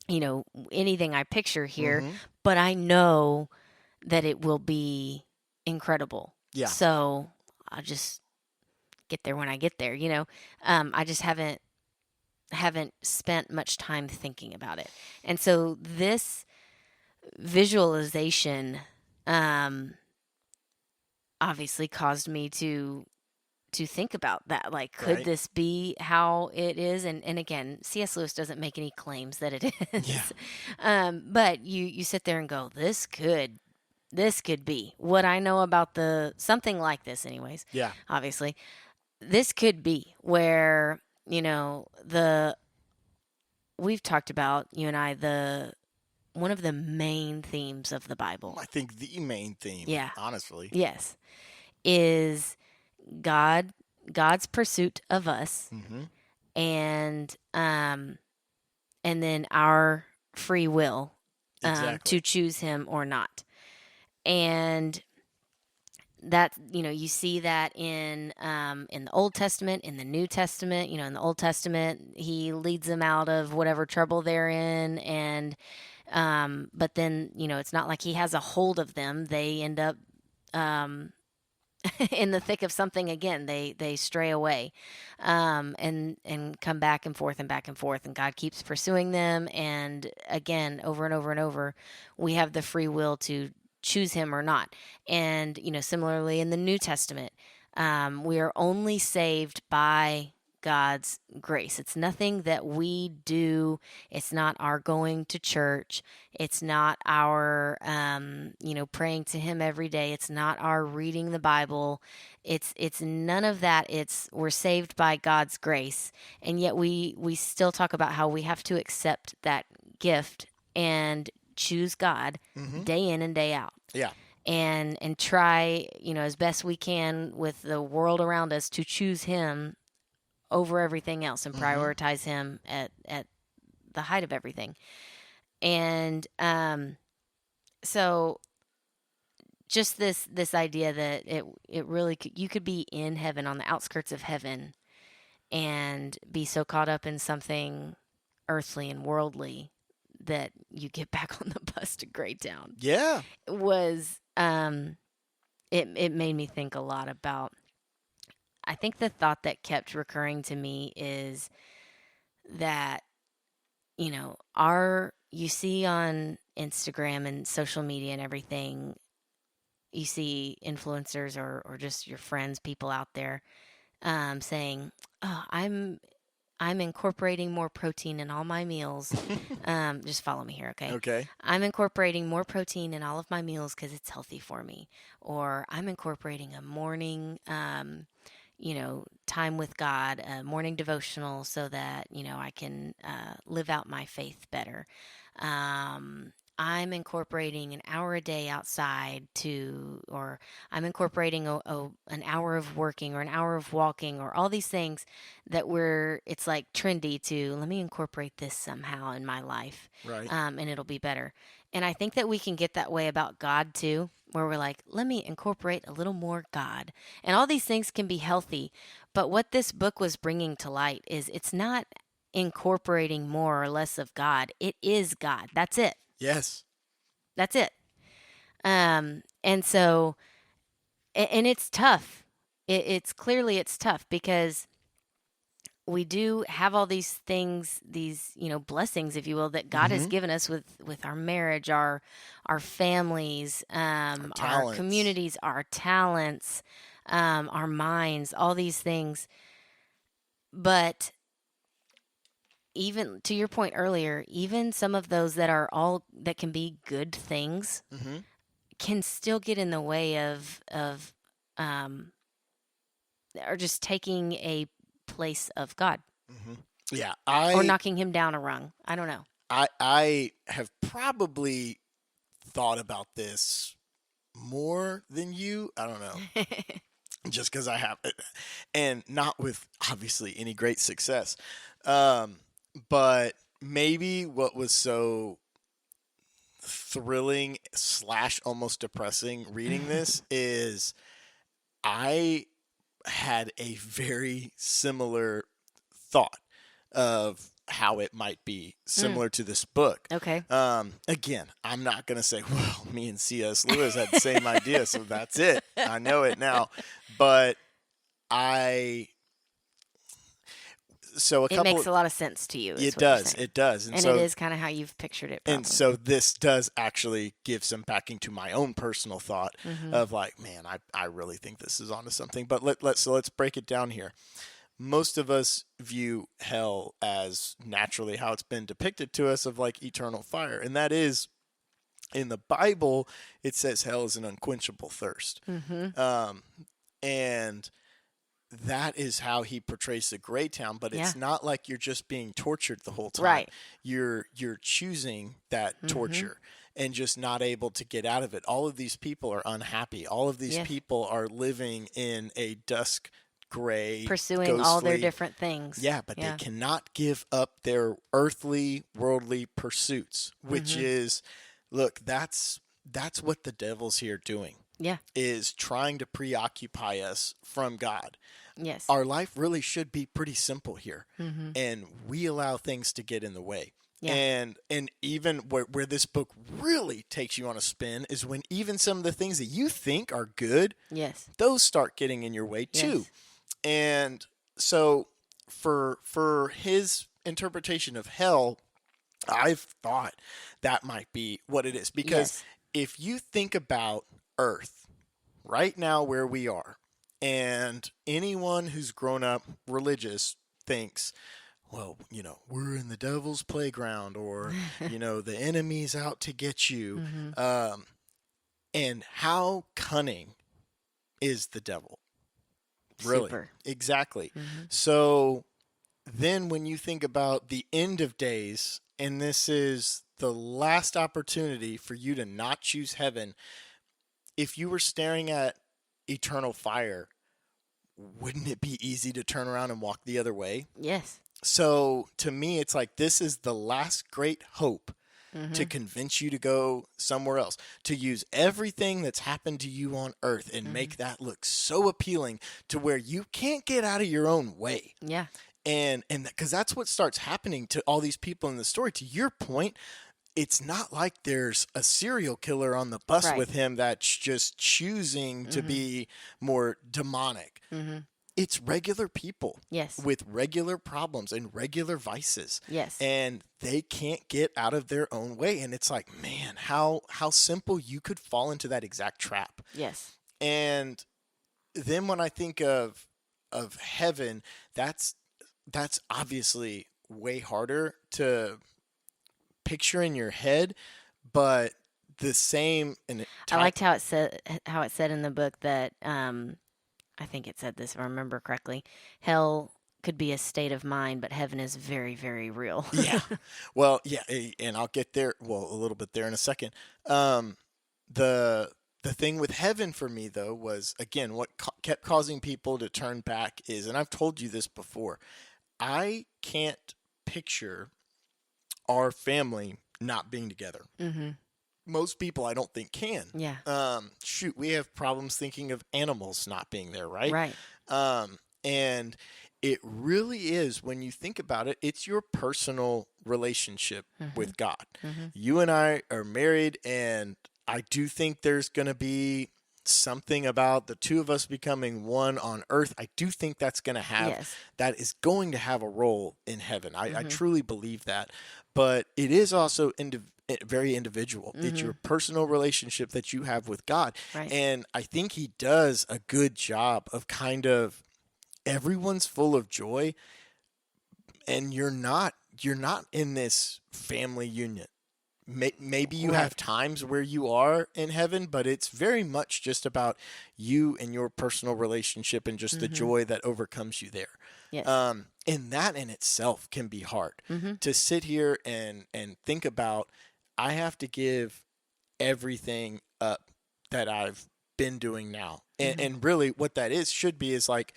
I picture here, but I know that it will be incredible. Yeah. So I'll just get there when I get there. I just haven't spent much time thinking about it, and so this visualization um, obviously caused me to think about that. Like, could Right. this be how it is? And again, C.S. Lewis doesn't make any claims that it is. Yeah. But you sit there and go, this could be what I know about something like this, anyways. Yeah. Obviously, this could be where we've talked about, you and I, the one of the main themes of the Bible. I think the main theme. Yeah. Honestly. Yes, is God's pursuit of us, Mm-hmm. and then our free will Exactly. to choose Him or not. And that, you see that in the Old Testament, in the New Testament. In the Old Testament, He leads them out of whatever trouble they're in, and but then it's not like He has a hold of them. They end up in the thick of something again. They stray away, and come back and forth and back and forth, and God keeps pursuing them. And again, over and over and over, we have the free will to choose Him or not. And similarly in the New Testament, we are only saved by God's grace. It's nothing that we do. It's not our going to church. It's not our, praying to Him every day. It's not our reading the Bible. It's none of that. We're saved by God's grace, and yet we still talk about how we have to accept that gift and choose God day in and day out. Yeah. And try, as best we can with the world around us, to choose Him over everything else and prioritize Him at the height of everything. And so just this idea that it really you could be in heaven, on the outskirts of heaven, and be so caught up in something earthly and worldly that you get back on the bus to Greytown. Yeah. Was it made me think a lot about, I think the thought that kept recurring to me is that, you see on Instagram and social media and everything, you see influencers or just your friends, people out there, saying, "Oh, I'm incorporating more protein in all my meals." Just follow me here, okay? Okay. I'm incorporating more protein in all of my meals because it's healthy for me. Or I'm incorporating a morning, time with God, a morning devotional, so that, I can live out my faith better. I'm incorporating an hour a day outside or I'm incorporating an hour of working or an hour of walking, or all these things that it's like trendy to, let me incorporate this somehow in my life. Right. And it'll be better. And I think that we can get that way about God too, where we're like, let me incorporate a little more God. And all these things can be healthy. But what this book was bringing to light is, it's not incorporating more or less of God. It is God. That's it. Yes. That's it. And so, and it's tough. It's clearly it's tough, because we do have all these things, these, blessings, if you will, that God has given us with our marriage, our families, our communities, our talents, our minds, all these things. But even to your point earlier, even some of those that can be good things can still get in the way of or just taking a place of God. Yeah. Or knocking Him down a rung. I don't know. I have probably thought about this more than you. I don't know. Just because I have it, and not with obviously any great success. But maybe what was so thrilling / almost depressing reading this is I had a very similar thought of how it might be similar to this book. Okay. Again, I'm not going to say, well, me and C.S. Lewis had the same idea, so that's it. I know it now. But it makes a lot of sense to you. It does. It does. And so, it is kind of how you've pictured it. Probably. And so this does actually give some backing to my own personal thought of like, man, I really think this is onto something. But let's break it down here. Most of us view hell as naturally how it's been depicted to us of like eternal fire. And that is, in the Bible, it says hell is an unquenchable thirst. And that is how he portrays the gray town, but it's not like you're just being tortured the whole time. Right. You're choosing that torture and just not able to get out of it. All of these people are unhappy. All of these people are living in a dusk gray, pursuing ghostly, all their different things. Yeah, but they cannot give up their earthly, worldly pursuits, which is, look, that's what the devil's here doing. Yeah. Is trying to preoccupy us from God. Yes. Our life really should be pretty simple here. And we allow things to get in the way. Yeah. And even where this book really takes you on a spin is when even some of the things that you think are good, those start getting in your way too. Yes. And so for his interpretation of hell, I've thought that might be what it is. Because if you think about Earth right now where we are, and anyone who's grown up religious thinks, well, we're in the devil's playground, or the enemy's out to get you. And how cunning is the devil? Really? Super. Exactly. So then when you think about the end of days, and this is the last opportunity for you to not choose heaven, if you were staring at eternal fire, wouldn't it be easy to turn around and walk the other way? Yes. So to me, it's like this is the last great hope to convince you to go somewhere else, to use everything that's happened to you on earth and make that look so appealing to where you can't get out of your own way. Yeah. And because that's what starts happening to all these people in the story. To your point, it's not like there's a serial killer on the bus with him that's just choosing to be more demonic. It's regular people with regular problems and regular vices. Yes. And they can't get out of their own way. And it's like, man, how simple you could fall into that exact trap. Yes. And then when I think of heaven, that's obviously way harder to picture in your head, but the same. I liked how it said in the book that I think it said this, if I remember correctly, hell could be a state of mind, but heaven is very, very real. Yeah. Well, yeah, and I'll get there. Well, a little bit there in a second. The thing with heaven for me though was, again, what kept causing people to turn back is, and I've told you this before, I can't picture our family not being together. Most people I don't think can. Yeah. Shoot, we have problems thinking of animals not being there, right? Right. And it really is, when you think about it, it's your personal relationship with God. You and I are married, and I do think there's going to be something about the two of us becoming one on earth. I do think that's going to have, that is going to have a role in heaven. I truly believe that. But it is also very individual. It's your personal relationship that you have with God. Right. And I think he does a good job of kind of, everyone's full of joy, and you're not in this family union. Maybe you have times where you are in heaven, but it's very much just about you and your personal relationship and just the joy that overcomes you there. Yes. And that in itself can be hard to sit here and think about. I have to give everything up that I've been doing now. And really what that should be like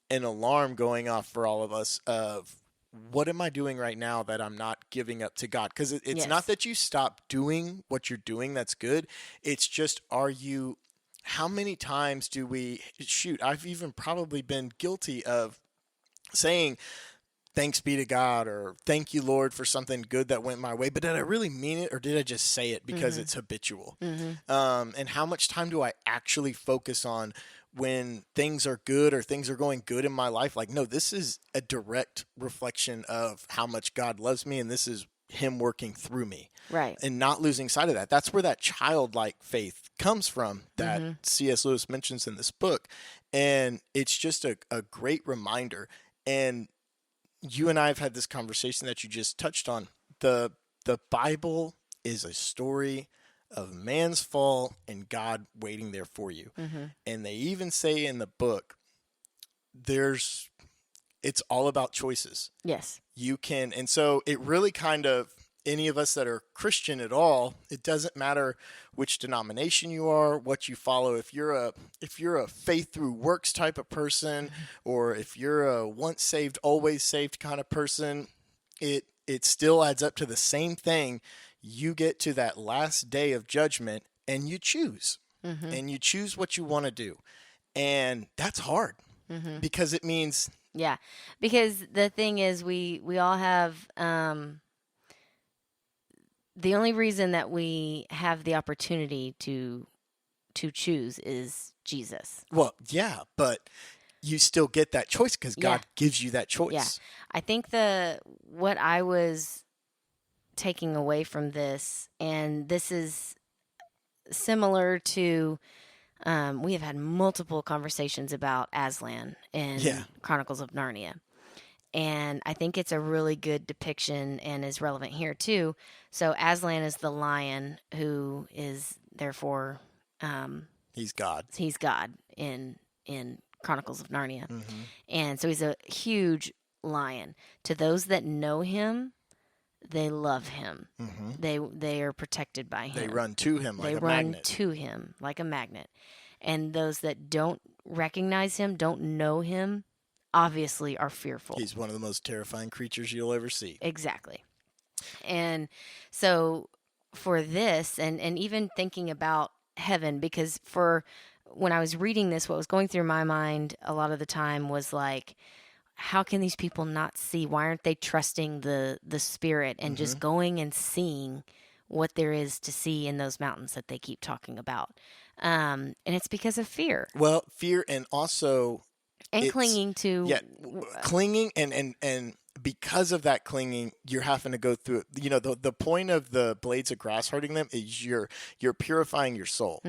an alarm going off for all of us of, what am I doing right now that I'm not giving up to God? Because it's not that you stop doing what you're doing that's good. It's just, how many times do we, I've even probably been guilty of saying, thanks be to God, or thank you, Lord, for something good that went my way. But did I really mean it, or did I just say it because it's habitual? And how much time do I actually focus on when things are good or things are going good in my life? Like, no, this is a direct reflection of how much God loves me, and this is him working through me. Right. And not losing sight of that. That's where that childlike faith comes from that C.S. Lewis mentions in this book. And it's just a great reminder. And you and I have had this conversation that you just touched on. The Bible is a story of man's fall and God waiting there for you. And they even say in the book, it's all about choices. Yes. You can, and so it really kind of, any of us that are Christian at all, it doesn't matter which denomination you are, what you follow. If you're a faith through works type of person, or if you're a once saved, always saved kind of person, it still adds up to the same thing. You get to that last day of judgment and you choose. And you choose what you want to do. And that's hard because it means... Yeah, because the thing is, we all have... the only reason that we have the opportunity to choose is Jesus. Well, yeah, but you still get that choice because God gives you that choice. Yeah. I think what I was taking away from this, and this is similar to, we have had multiple conversations about Aslan in Chronicles of Narnia. And I think it's a really good depiction and is relevant here too. So Aslan is the lion who is therefore he's God. He's God in Chronicles of Narnia. And so he's a huge lion. To those that know him, they love him. They are protected by him. They run to him like a magnet. They run to him like a magnet. And those that don't recognize him, don't know him, obviously are fearful. He's one of the most terrifying creatures you'll ever see. Exactly. And so for this, and even thinking about heaven, because when I was reading this, what was going through my mind a lot of the time was like, how can these people not see? Why aren't they trusting the Spirit and just going and seeing what there is to see in those mountains that they keep talking about? And it's because of fear. Well, fear, and also... And clinging to... Yeah, clinging, and because of that clinging, you're having to go through it. You know, the point of the blades of grass hurting them is you're purifying your soul,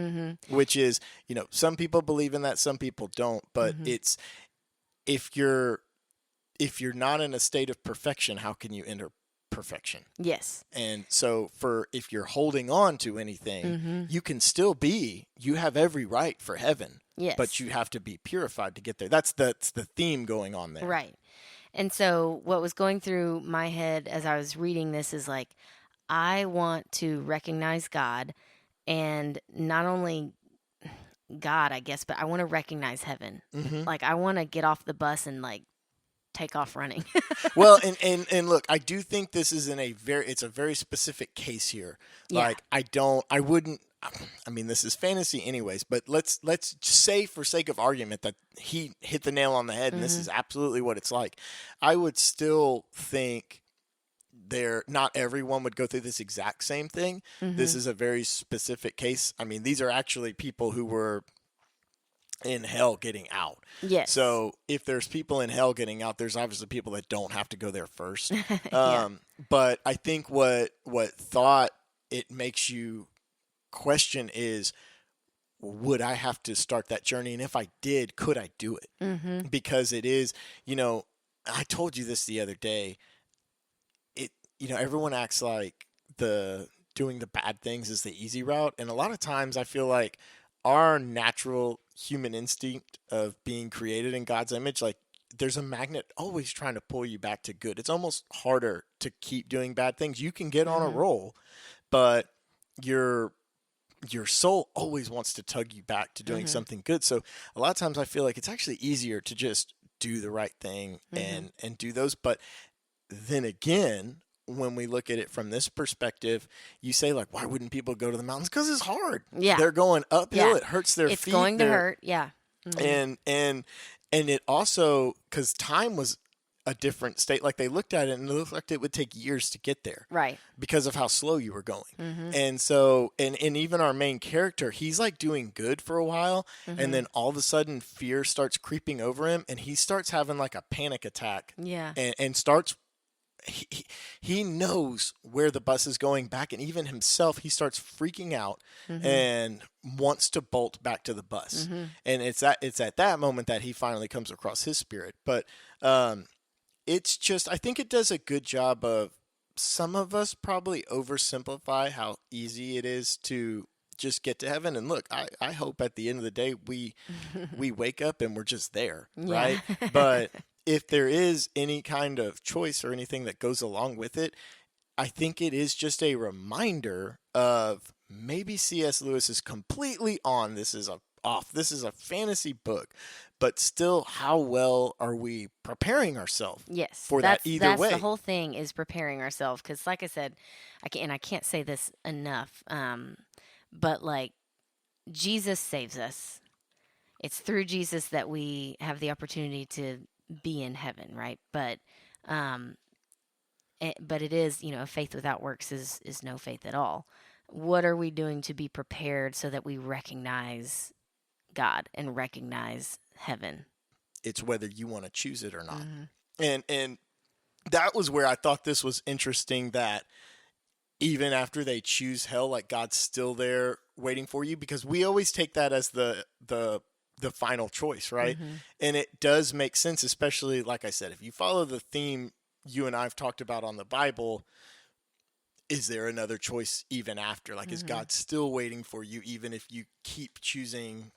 which is, you know, some people believe in that, some people don't. But it's, if you're not in a state of perfection, how can you enter perfection? Yes. And so if you're holding on to anything, you can still you have every right for heaven. Yes. But you have to be purified to get there. That's the theme going on there. Right. And so what was going through my head as I was reading this is like, I want to recognize God, and not only God, I guess, but I want to recognize heaven. Like, I want to get off the bus and like take off running. Well, and look, I do think this is it's a very specific case here. Like, I wouldn't, I mean, this is fantasy anyways, but let's say for sake of argument that he hit the nail on the head and this is absolutely what it's like. I would still think not everyone would go through this exact same thing. This is a very specific case. I mean, these are actually people who were in hell getting out. Yes. So if there's people in hell getting out, there's obviously people that don't have to go there first. But I think what thought it makes you question is, would I have to start that journey? And if I did, could I do it? Because it is, you know, I told you this the other day. Everyone acts like doing the bad things is the easy route. And a lot of times I feel like our natural human instinct of being created in God's image, like, there's a magnet always trying to pull you back to good. It's almost harder to keep doing bad things. You can get on a roll, but your soul always wants to tug you back to doing something good. So a lot of times I feel like it's actually easier to just do the right thing and do those. But then again, when we look at it from this perspective, you say, like, why wouldn't people go to the mountains? Because it's hard. Yeah. They're going uphill. It hurts their feet. It's going to hurt. Yeah. And it also, because time was a different state. Like they looked at it and it looked like it would take years to get there. Right. Because of how slow you were going. Mm-hmm. And so, and even our main character, he's like doing good for a while. Mm-hmm. And then all of a sudden fear starts creeping over him and he starts having like a panic attack. Yeah. And starts, he knows where the bus is going back. And even himself, he starts freaking out Mm-hmm. and wants to bolt back to the bus. Mm-hmm. And it's at that moment that he finally comes across his spirit. But, it's just, I think it does a good job of, some of us probably oversimplify how easy it is to just get to heaven. And look, I hope at the end of the day, we wake up and we're just there, right? But if there is any kind of choice or anything that goes along with it, I think it is just a reminder of maybe C.S. Lewis is completely on. This is a fantasy book, but still, how well are we preparing ourselves for that either way? That's the whole thing, is preparing ourselves. Because like I said, I can't say this enough, but like, Jesus saves us. It's through Jesus that we have the opportunity to be in heaven, right? But it is, faith without works is no faith at all. What are we doing to be prepared so that we recognize God and recognize heaven? It's whether you want to choose it or not. Mm-hmm. And that was where I thought this was interesting, that even after they choose hell, like God's still there waiting for you, because we always take that as the final choice, right? Mm-hmm. And it does make sense, especially like I said, if you follow the theme you and I've talked about on the Bible, is there another choice even after? Like, is God still waiting for you even if you keep choosing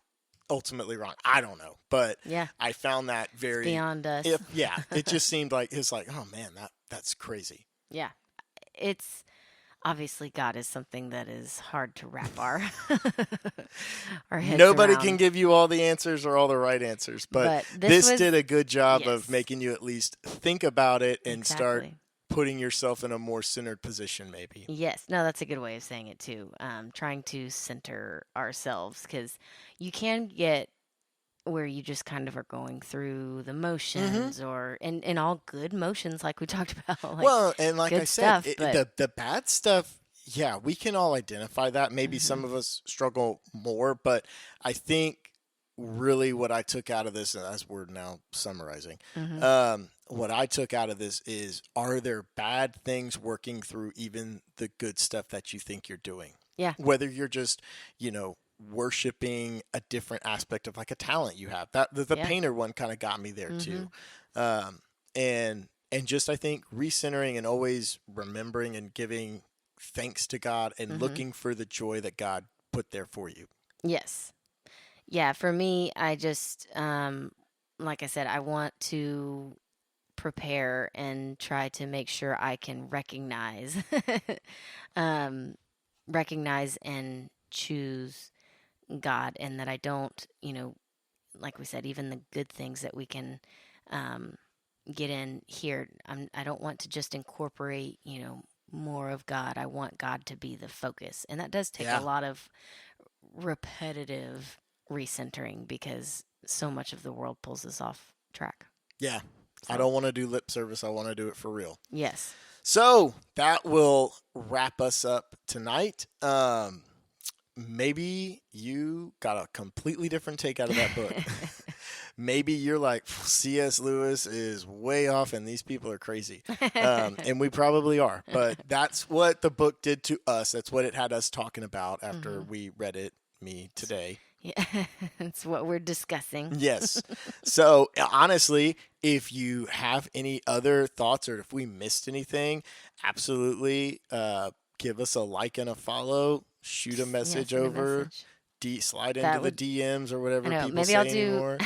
ultimately wrong? I don't know, but yeah, I found that very it's beyond us. It just seemed like it's like, oh man, that's crazy. Yeah, it's obviously God is something that is hard to wrap our heads Nobody around. can give you all the answers or all the right answers, but this did a good job of making you at least think about it and start putting yourself in a more centered position, maybe. Yes. No, that's a good way of saying it too. Trying to center ourselves, because you can get where you just kind of are going through the motions, or in all good motions, like we talked about. Like, well, and like I said, stuff, the bad stuff, yeah, we can all identify that. Maybe some of us struggle more, but I think really what I took out of this, and as we're now summarizing, what I took out of this is, are there bad things working through even the good stuff that you think you're doing? Yeah. Whether you're just, worshiping a different aspect of like a talent you have. That the painter one kind of got me there too. And just, I think, recentering and always remembering and giving thanks to God and looking for the joy that God put there for you. Yes. Yeah, for me, I just, like I said, I want to prepare and try to make sure I can recognize and choose God, and that I don't, like we said, even the good things that we can get in here, I don't want to just incorporate, more of God. I want God to be the focus, and that does take a lot of repetitive recentering, because so much of the world pulls us off track. Yeah. So. I don't want to do lip service. I want to do it for real. Yes. So that will wrap us up tonight. Maybe you got a completely different take out of that book. Maybe you're like, C.S. Lewis is way off and these people are crazy. And we probably are. But that's what the book did to us. That's what it had us talking about after we read it, me today. Yeah, that's what we're discussing. Yes. So honestly, if you have any other thoughts or if we missed anything, absolutely give us a like and a follow. Shoot a message over. Slide into the DMs or whatever people maybe say anymore.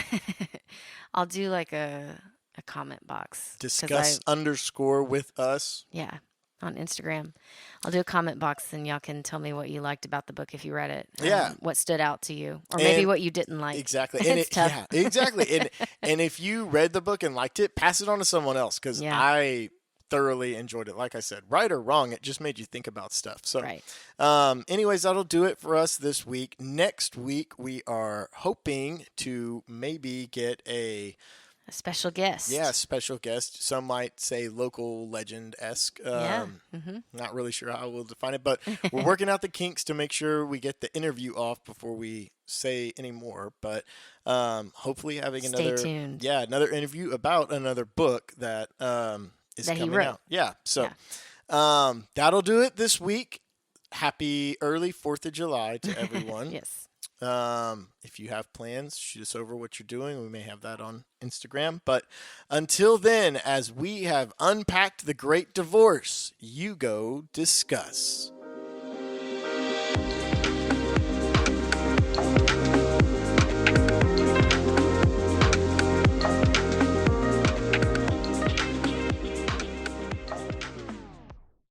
I'll do like a comment box. Discuss _ with us. Yeah. On Instagram. I'll do a comment box and y'all can tell me what you liked about the book if you read it. Yeah. What stood out to you. Or maybe what you didn't like. Exactly. It's tough. Yeah, exactly. And if you read the book and liked it, pass it on to someone else, because I thoroughly enjoyed it. Like I said, right or wrong, it just made you think about stuff. So anyways, that'll do it for us this week. Next week, we are hoping to maybe get a A special guest. Yeah, special guest. Some might say local legend-esque. Yeah. Not really sure how we'll define it, but we're working out the kinks to make sure we get the interview off before we say any more. But hopefully having Stay tuned. another interview about another book that is That he coming wrote. out. Yeah, so Yeah. that'll do it this week. Happy early 4th of July to everyone. Yes. If you have plans, shoot us over what you're doing. We may have that on Instagram. But until then, as we have unpacked the great divorce, you go discuss.